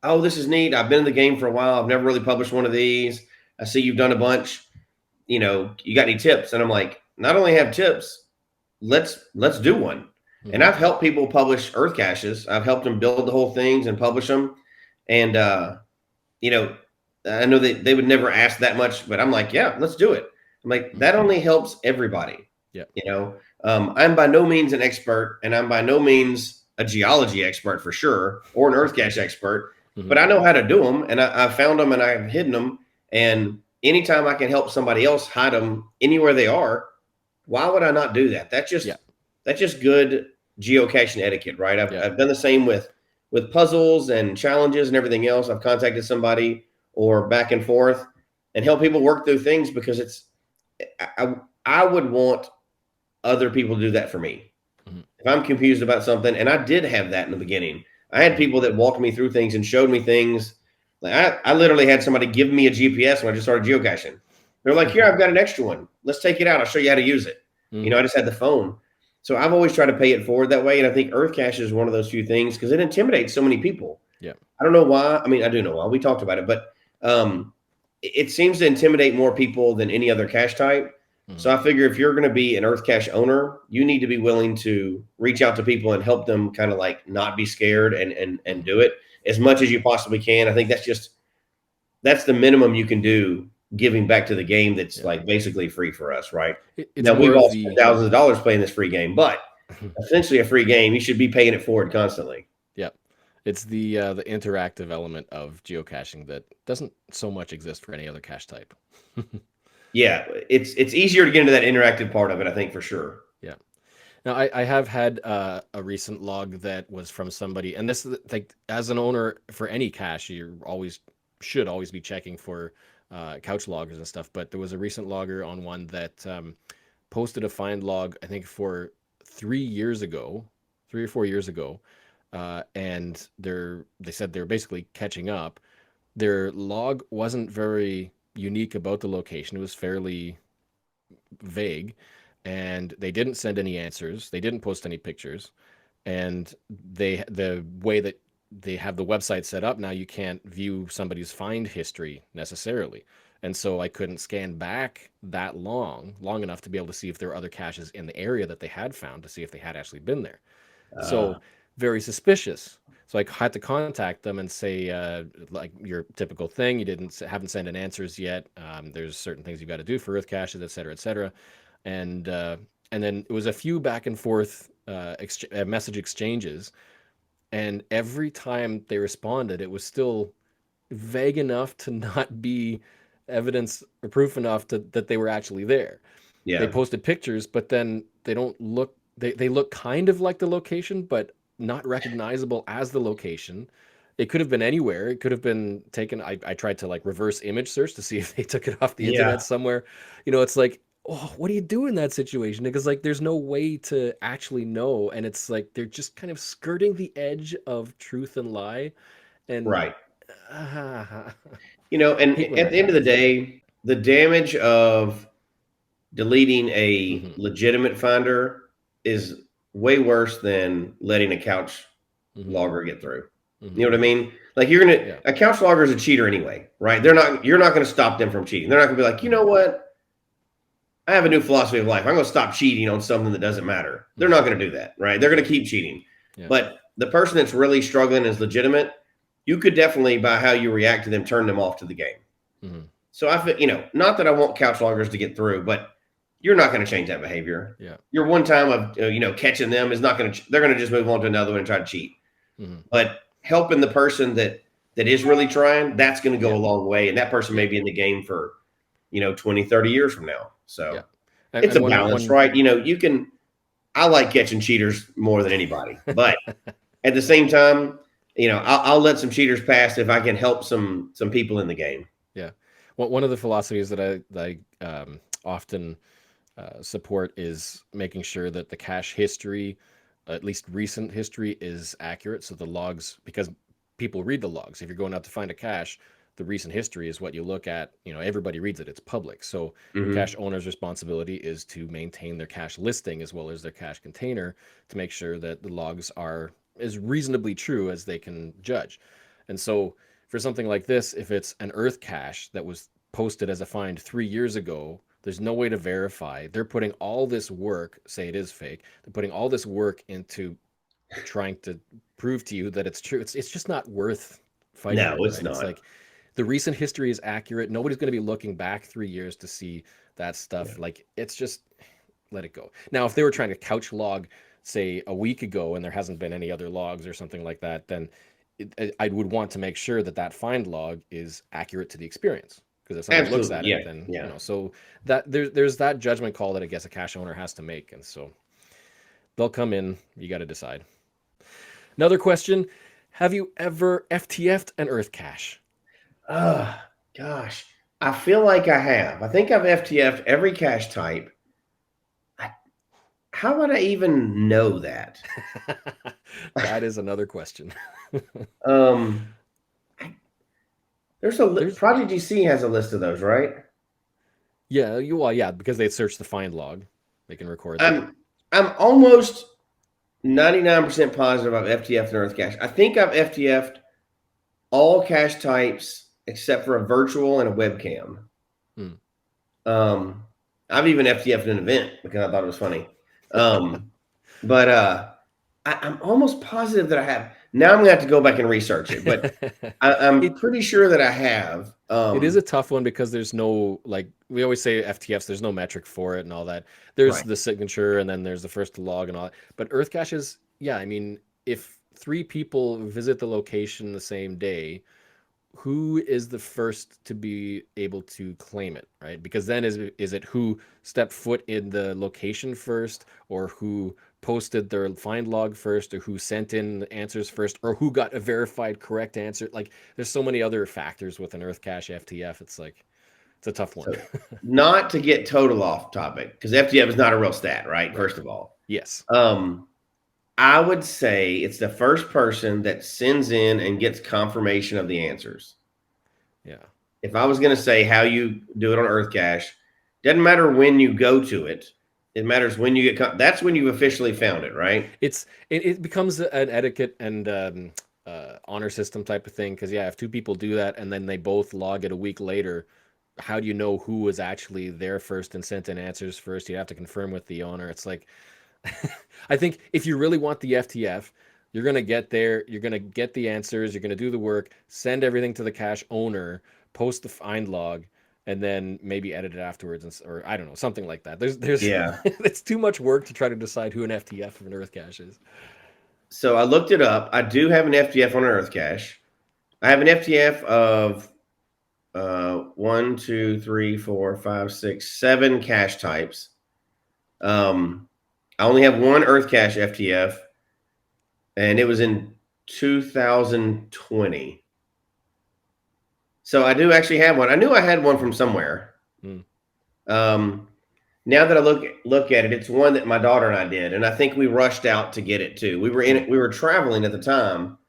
"Oh, this is neat. I've been in the game for a while. I've never really published one of these. I see you've done a bunch. You got any tips?" And I'm like, not only have tips, let's do one. And I've helped people publish Earth caches. I've helped them build the whole things and publish them. And I know they would never ask that much, but I'm like, yeah, let's do it. I'm like, that only helps everybody. Yeah. I'm by no means an expert, and I'm by no means a geology expert for sure, or an Earth cache expert, but I know how to do them, and I've found them and I've hidden them. And anytime I can help somebody else hide them anywhere they are, why would I not do that? That's just good geocaching etiquette, right? I've done the same with puzzles and challenges and everything else. I've contacted somebody or back and forth and help people work through things because I would want other people to do that for me. If I'm confused about something, and I did have that in the beginning, I had people that walked me through things and showed me things. Like I literally had somebody give me a GPS when I just started geocaching. They're like, here, I've got an extra one. Let's take it out. I'll show you how to use it. I just had the phone. So I've always tried to pay it forward that way. And I think Earthcache is one of those few things because it intimidates so many people. Yeah. I don't know why. I mean, I do know why. We talked about it, but it seems to intimidate more people than any other cache type. So I figure if you're going to be an Earthcache owner, you need to be willing to reach out to people and help them kind of like not be scared and do it as much as you possibly can. I think that's the minimum you can do, giving back to the game that's like basically free for us, right? Now we've all spent thousands of dollars playing this free game, but essentially a free game, you should be paying it forward constantly. Yeah. It's the interactive element of geocaching that doesn't so much exist for any other cache type. Yeah, it's easier to get into that interactive part of it, I think, for sure. Yeah. Now, I have had a recent log that was from somebody, and this, like, as an owner for any cache, you should always be checking for couch loggers and stuff. But there was a recent logger on one that posted a find log, I think, for 3 or 4 years ago, and they said they're basically catching up. Their log wasn't very unique about the location. It was fairly vague, and they didn't send any answers. They didn't post any pictures, and the way that they have the website set up now, you can't view somebody's find history necessarily. And so I couldn't scan back that long enough to be able to see if there were other caches in the area that they had found, to see if they had actually been there. So very suspicious. So I had to contact them and say, like your typical thing, you haven't sent in answers yet. There's certain things you've got to do for Earthcaches, et cetera, et cetera. And then it was a few back and forth message exchanges. And every time they responded, it was still vague enough to not be evidence or proof enough that they were actually there. Yeah. They posted pictures, but then they don't look, they look kind of like the location, but not recognizable as the location. It could have been anywhere. It could have been taken. I tried to like reverse image search to see if they took it off the internet somewhere. It's like, oh, what do you do in that situation? Because like there's no way to actually know, and it's like they're just kind of skirting the edge of truth and lie. And right. And at the end of the day, the damage of deleting a legitimate finder is way worse than letting a couch logger get through. You know what I mean? Like a couch logger is a cheater anyway, right? You're not going to stop them from cheating. They're not going to be like, you know what? I have a new philosophy of life. I'm going to stop cheating on something that doesn't matter. They're not going to do that, right? They're going to keep cheating. Yeah. But the person that's really struggling is legitimate. You could definitely, by how you react to them, turn them off to the game. So I feel, not that I want couch loggers to get through, but you're not going to change that behavior. Yeah. Your one time of, catching them is not going to, they're going to just move on to another one and try to cheat. But helping the person that is really trying, that's going to go a long way. And that person may be in the game for, 20, 30 years from now. So it's a balance, right? I like catching cheaters more than anybody, but at the same time, I'll let some cheaters pass if I can help some people in the game. Yeah. Well, one of the philosophies that I often support is making sure that the cache history, at least recent history, is accurate. So the logs, because people read the logs. If you're going out to find a cache, the recent history is what you look at. Everybody reads it. It's public. So the cache owner's responsibility is to maintain their cache listing as well as their cache container to make sure that the logs are as reasonably true as they can judge. And so for something like this, if it's an Earth cache that was posted as a find 3 years ago, there's no way to verify. They're putting all this work, say it is fake, they're putting all this work into trying to prove to you that it's true. It's just not worth fighting. No, it's not. It's like the recent history is accurate. Nobody's going to be looking back 3 years to see that stuff. Yeah. Like, it's just, let it go. Now, if they were trying to couch log, say, a week ago and there hasn't been any other logs or something like that, then I would want to make sure that find log is accurate to the experience. Because if someone looks at it, then, so that there's that judgment call that I guess a cache owner has to make. And so they'll come in. You got to decide. Another question. Have you ever FTF'd an Earth cache? Gosh, I feel like I have. I think I've FTF'd every cache type. how would I even know that? That is another question. There's Project GC has a list of those, right? Yeah, yeah, because they search the find log, they can record that. I'm almost 99% positive I've FTF'd an Earthcache. I think I've FTF'd all cache types except for a virtual and a webcam. I've even FTF'd an event because I thought it was funny. But I'm almost positive that I have. Now I'm going to have to go back and research it, but I'm pretty sure that I have. It is a tough one because there's no, like, we always say FTFs, there's no metric for it and all that. There's the signature and then there's the first log and all that. But Earthcaches, yeah, I mean, if 3 people visit the location the same day, who is the first to be able to claim it, right? Because then is it who stepped foot in the location first, or who posted their find log first, or who sent in the answers first, or who got a verified correct answer? Like, there's so many other factors with an Earthcache FTF. It's like, it's a tough one. So, not to get total off topic, because FTF is not a real stat, right? First of all. Yes. I would say it's the first person that sends in and gets confirmation of the answers. Yeah. If I was going to say how you do it on Earthcache, doesn't matter when you go to it. It matters when you get. That's when you've officially found it, right? It becomes an etiquette and honor system type of thing. Because yeah, if 2 people do that and then they both log it a week later, how do you know who was actually there first and sent in answers first? You have to confirm with the owner. It's like, I think if you really want the FTF, you're going to get there, you're going to get the answers, you're going to do the work, send everything to the cache owner, post the find log, and then maybe edit it afterwards, or I don't know, something like that. There's it's too much work to try to decide who an FTF of an Earthcache is. So I looked it up. I do have an FTF on an Earthcache. I have an FTF of 1, 2, 3, 4, 5, 6, 7 cache types. I only have one Earthcache FTF, and it was in 2020. So I do actually have one. I knew I had one from somewhere. Now that I look at it, it's one that my daughter and I did, and I think we rushed out to get it too. We were traveling at the time,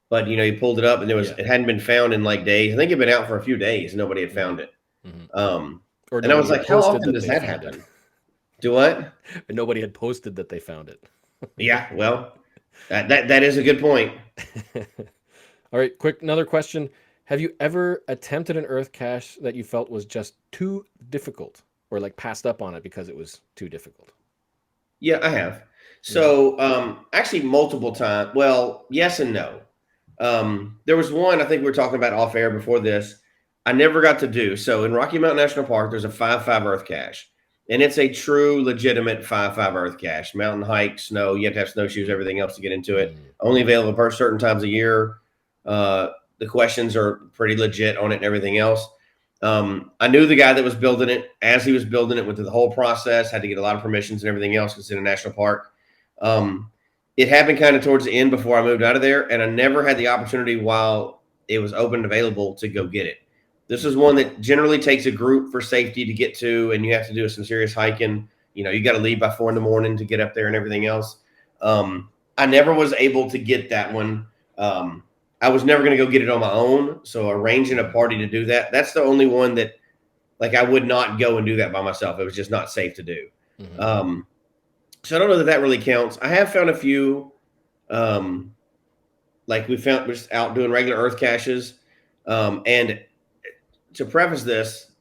but you pulled it up and it hadn't been found in like days. I think it'd been out for a few days. Nobody had found it. And I was like, how often does that happen? Do what? And nobody had posted that they found it. Yeah, well, that is a good point. All right, another question. Have you ever attempted an Earthcache that you felt was just too difficult, or like passed up on it because it was too difficult? Yeah, I have. So actually multiple times. Well, yes and no. There was one I think we were talking about off air before this. I never got to do. So in Rocky Mountain National Park, there's a 5-5 Earthcache. And it's a true, legitimate 5-5 Earthcache. Mountain hike, snow. You have to have snowshoes, everything else to get into it. Only available for certain times a year. The questions are pretty legit on it and everything else. I knew the guy that was building it. As he was building it, went through the whole process, had to get a lot of permissions and everything else because it's in a national park. It happened kind of towards the end before I moved out of there, and I never had the opportunity while it was open and available to go get it. This is one that generally takes a group for safety to get to, and you have to do some serious hiking. You got to leave by 4 a.m. to get up there and everything else. I never was able to get that one. I was never going to go get it on my own. So arranging a party to do that's the only one that, like, I would not go and do that by myself. It was just not safe to do. So I don't know that really counts. I have found a few, like we're just out doing regular Earthcaches. And to preface this,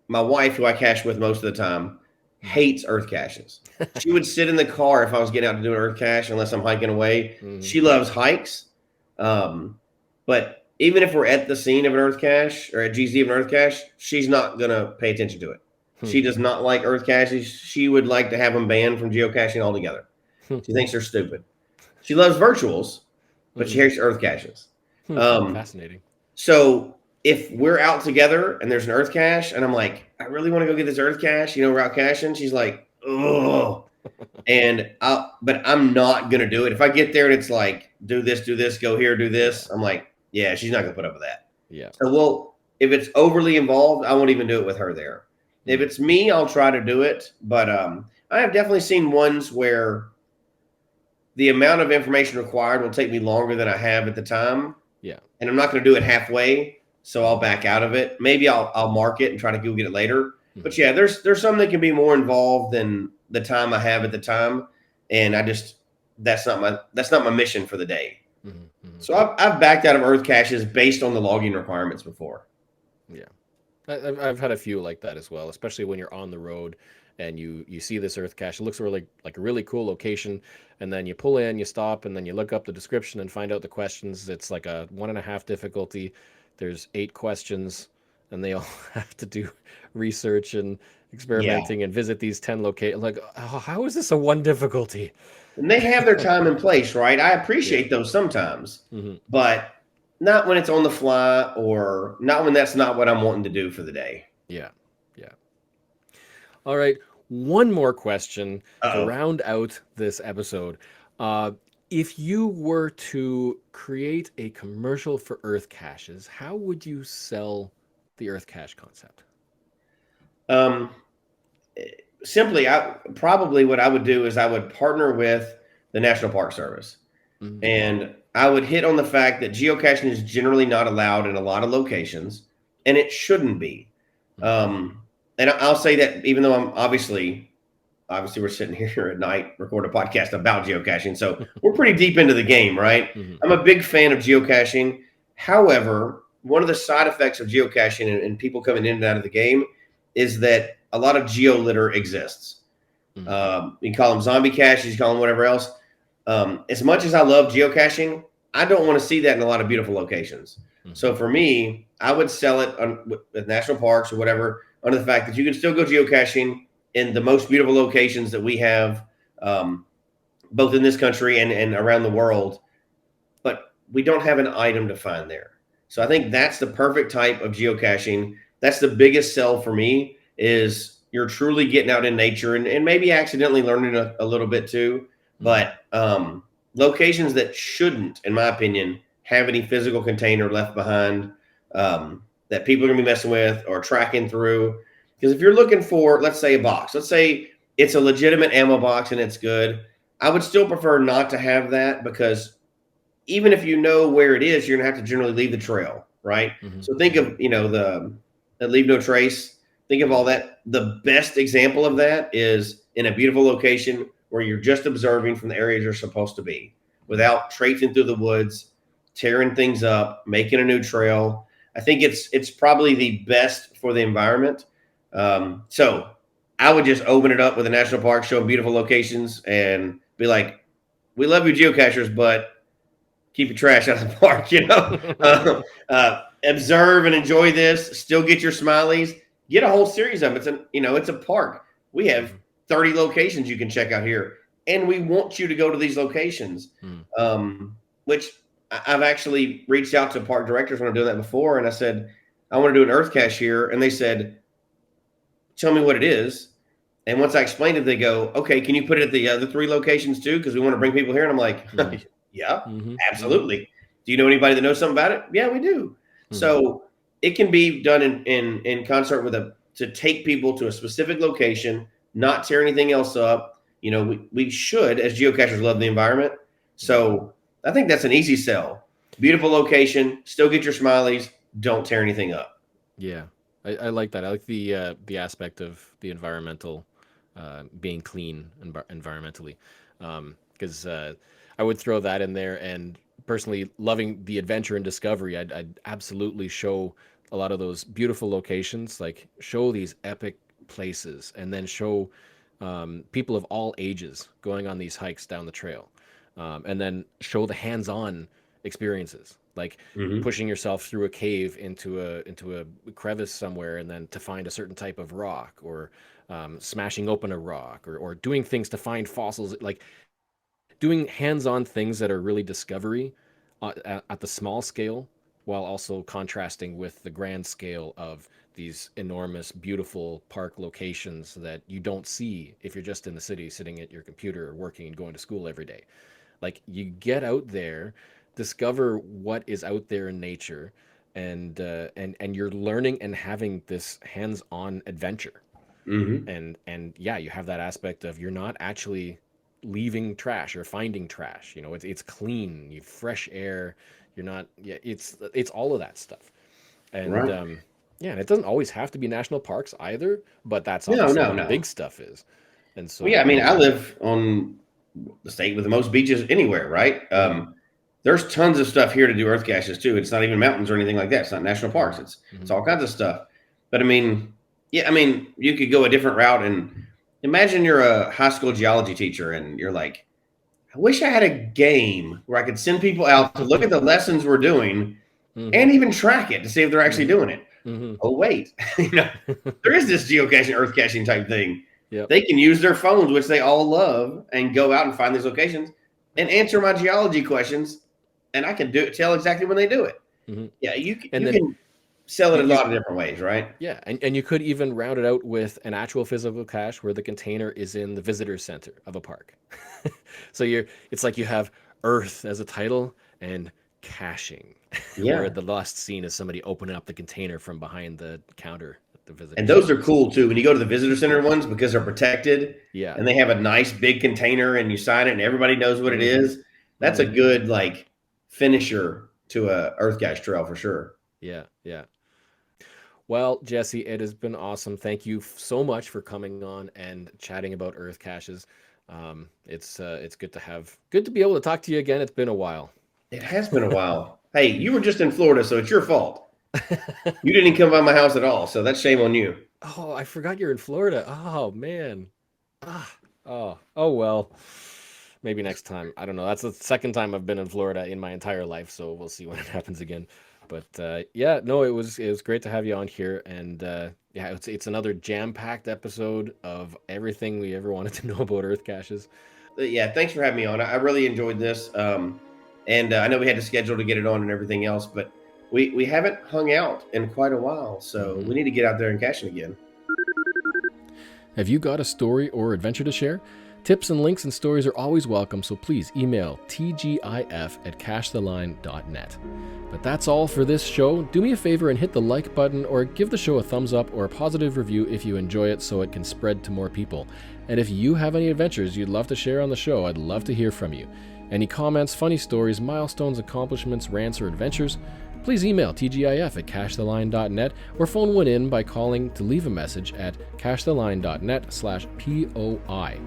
my wife, who I cache with most of the time, hates Earthcaches. She would sit in the car if I was getting out to do an Earthcache, unless I'm hiking away. She loves hikes. But even if we're at the scene of an Earthcache or at GZ of an Earthcache, she's not going to pay attention to it. She does not like Earthcaches. She would like to have them banned from geocaching altogether. She thinks they're stupid. She loves virtuals, but she hates Earthcaches. Fascinating. So if we're out together and there's an Earthcache and I'm like, I really want to go get this Earthcache, we're out caching. She's like, oh, but I'm not going to do it. If I get there and it's like, do this, go here, do this. I'm like, yeah, she's not going to put up with that. Yeah. So, if it's overly involved, I won't even do it with her there. If it's me, I'll try to do it. But, I have definitely seen ones where the amount of information required will take me longer than I have at the time. Yeah. And I'm not going to do it halfway, so I'll back out of it. Maybe I'll mark it and try to go get it later. But yeah, there's some that can be more involved than the time I have at the time, and that's not my mission for the day. So I've backed out of Earth caches based on the logging requirements before. Yeah, I've had a few like that as well, especially when you're on the road and you see this Earth cache. It looks really like a really cool location, and then you pull in, you stop, and then you look up the description and find out the questions. It's like a 1.5 difficulty. There's 8 questions, and they all have to do research and experimenting and visit these 10 locations. Like, how is this a 1 difficulty? And they have their time and place, right? I appreciate those sometimes, but not when it's on the fly, or not when that's not what I'm wanting to do for the day. Yeah. All right. One more question to round out this episode. If you were to create a commercial for Earth caches, how would you sell the Earth cache concept? Simply, probably what I would do is I would partner with the National Park Service, and I would hit on the fact that geocaching is generally not allowed in a lot of locations, and it shouldn't be. And I'll say that even though I'm obviously we're sitting here at night recording a podcast about geocaching, so we're pretty deep into the game, right? I'm a big fan of geocaching. However, one of the side effects of geocaching and people coming in and out of the game is that a lot of geolitter exists. You can call them zombie caches, you call them whatever else. As much as I love geocaching, I don't want to see that in a lot of beautiful locations. So for me, I would sell it with national parks or whatever, under the fact that you can still go geocaching in the most beautiful locations that we have, both in this country and around the world, but we don't have an item to find there. So I think that's the perfect type of geocaching. That's the biggest sell for me, is you're truly getting out in nature and maybe accidentally learning a little bit too. But locations that shouldn't, in my opinion, have any physical container left behind, that people are going to be messing with or tracking through. Because if you're looking for, let's say, a box, let's say it's a legitimate ammo box and it's good, I would still prefer not to have that, because even if you know where it is, you're going to have to generally leave the trail, right? So think of, the leave no trace. Think of all that. The best example of that is in a beautiful location where you're just observing from the areas you're supposed to be, without traipsing through the woods, tearing things up, making a new trail. I think it's probably the best for the environment. So I would just open it up with a national park, show beautiful locations, and be like, we love you geocachers, but keep your trash out of the park, observe and enjoy this, still get your smileys, get a whole series of them. It's a park. We have 30 locations you can check out here, and we want you to go to these locations, which I've actually reached out to park directors when I'm doing that before, and I said, I want to do an Earth cache here, and they said, tell me what it is. And once I explained it, they go, okay, can you put it at the other 3 locations too? Because we want to bring people here. And I'm like, yeah, absolutely. Do you know anybody that knows something about it? Yeah, we do. So it can be done in concert with to take people to a specific location, not tear anything else up. We should, as geocachers, love the environment. So I think that's an easy sell. Beautiful location, still get your smileys, don't tear anything up. Yeah, I like that. I like the aspect of the environmental, being clean environmentally, because I would throw that in there. And personally, loving the adventure and discovery, I'd absolutely show a lot of those beautiful locations, like show these epic places, and then show people of all ages going on these hikes down the trail, and then show the hands-on experiences, like pushing yourself through a cave into a crevice somewhere, and then to find a certain type of rock, or smashing open a rock, or doing things to find fossils, like doing hands-on things that are really discovery at the small scale, while also contrasting with the grand scale of these enormous, beautiful park locations that you don't see if you're just in the city sitting at your computer or working and going to school every day. Like, you get out there, discover what is out there in nature, and you're learning and having this hands-on adventure. And yeah, you have that aspect of you're not actually leaving trash or finding trash. It's clean, you fresh air. You're not. Yeah, it's all of that stuff. And Right. yeah, and it doesn't always have to be national parks either, but that's No, obviously no, what the no. big stuff is. And Well, yeah, I so mean, I live on the state with the most beaches anywhere, right? There's tons of stuff here to do earth caches too. It's not even mountains or anything like that. It's not national parks. It's all kinds of stuff. But I mean, yeah, I mean, you could go a different route and imagine you're a high school geology teacher and you're like, I wish I had a game where I could send people out to look at the lessons we're doing and even track it to see if they're actually doing it. Oh, wait, there is this geocaching, earth caching type thing. Yep. They can use their phones, which they all love, and go out and find these locations and answer my geology questions, and I can tell exactly when they do it. Yeah, you can sell it a lot of different ways, right? Yeah, and you could even round it out with an actual physical cache where the container is in the visitor center of a park. So it's like you have Earth as a title and caching, where the lost scene is somebody opening up the container from behind the counter. And those are cool too when you go to the visitor center ones because they're protected. Yeah, and they have a nice big container and you sign it and everybody knows what it is. That's a good like finisher to a earth cache trail for sure. Yeah. Well, Jesse, it has been awesome. Thank you so much for coming on and chatting about earth caches. It's good to be able to talk to you again. It's been a while. It has been a while. Hey, you were just in Florida, so it's your fault. You didn't come by my house at all, so that's shame on you. Oh, I forgot you're in Florida. Oh, man. Oh, well. Maybe next time. I don't know. That's the second time I've been in Florida in my entire life, so we'll see when it happens again. But yeah, no, it was great to have you on here, and yeah, it's another jam-packed episode of everything we ever wanted to know about earth caches. Yeah, thanks for having me on. I really enjoyed this, and I know we had to schedule to get it on and everything else, but we haven't hung out in quite a while, so we need to get out there and caching again. Have you got a story or adventure to share? Tips and links and stories are always welcome, so please email tgif@cachetheline.net. But that's all for this show. Do me a favor and hit the like button or give the show a thumbs up or a positive review if you enjoy it so it can spread to more people. And if you have any adventures you'd love to share on the show, I'd love to hear from you. Any comments, funny stories, milestones, accomplishments, rants, or adventures, please email tgif@cachetheline.net or phone one in by calling to leave a message at cachetheline.net/POI.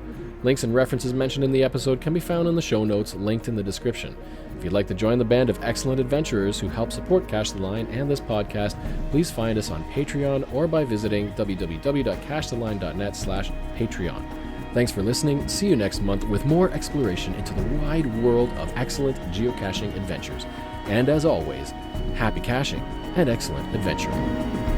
Links and references mentioned in the episode can be found in the show notes linked in the description. If you'd like to join the band of excellent adventurers who help support Cache the Line and this podcast, please find us on Patreon or by visiting www.cachetheline.net/Patreon. Thanks for listening. See you next month with more exploration into the wide world of excellent geocaching adventures. And as always, happy caching and excellent adventuring.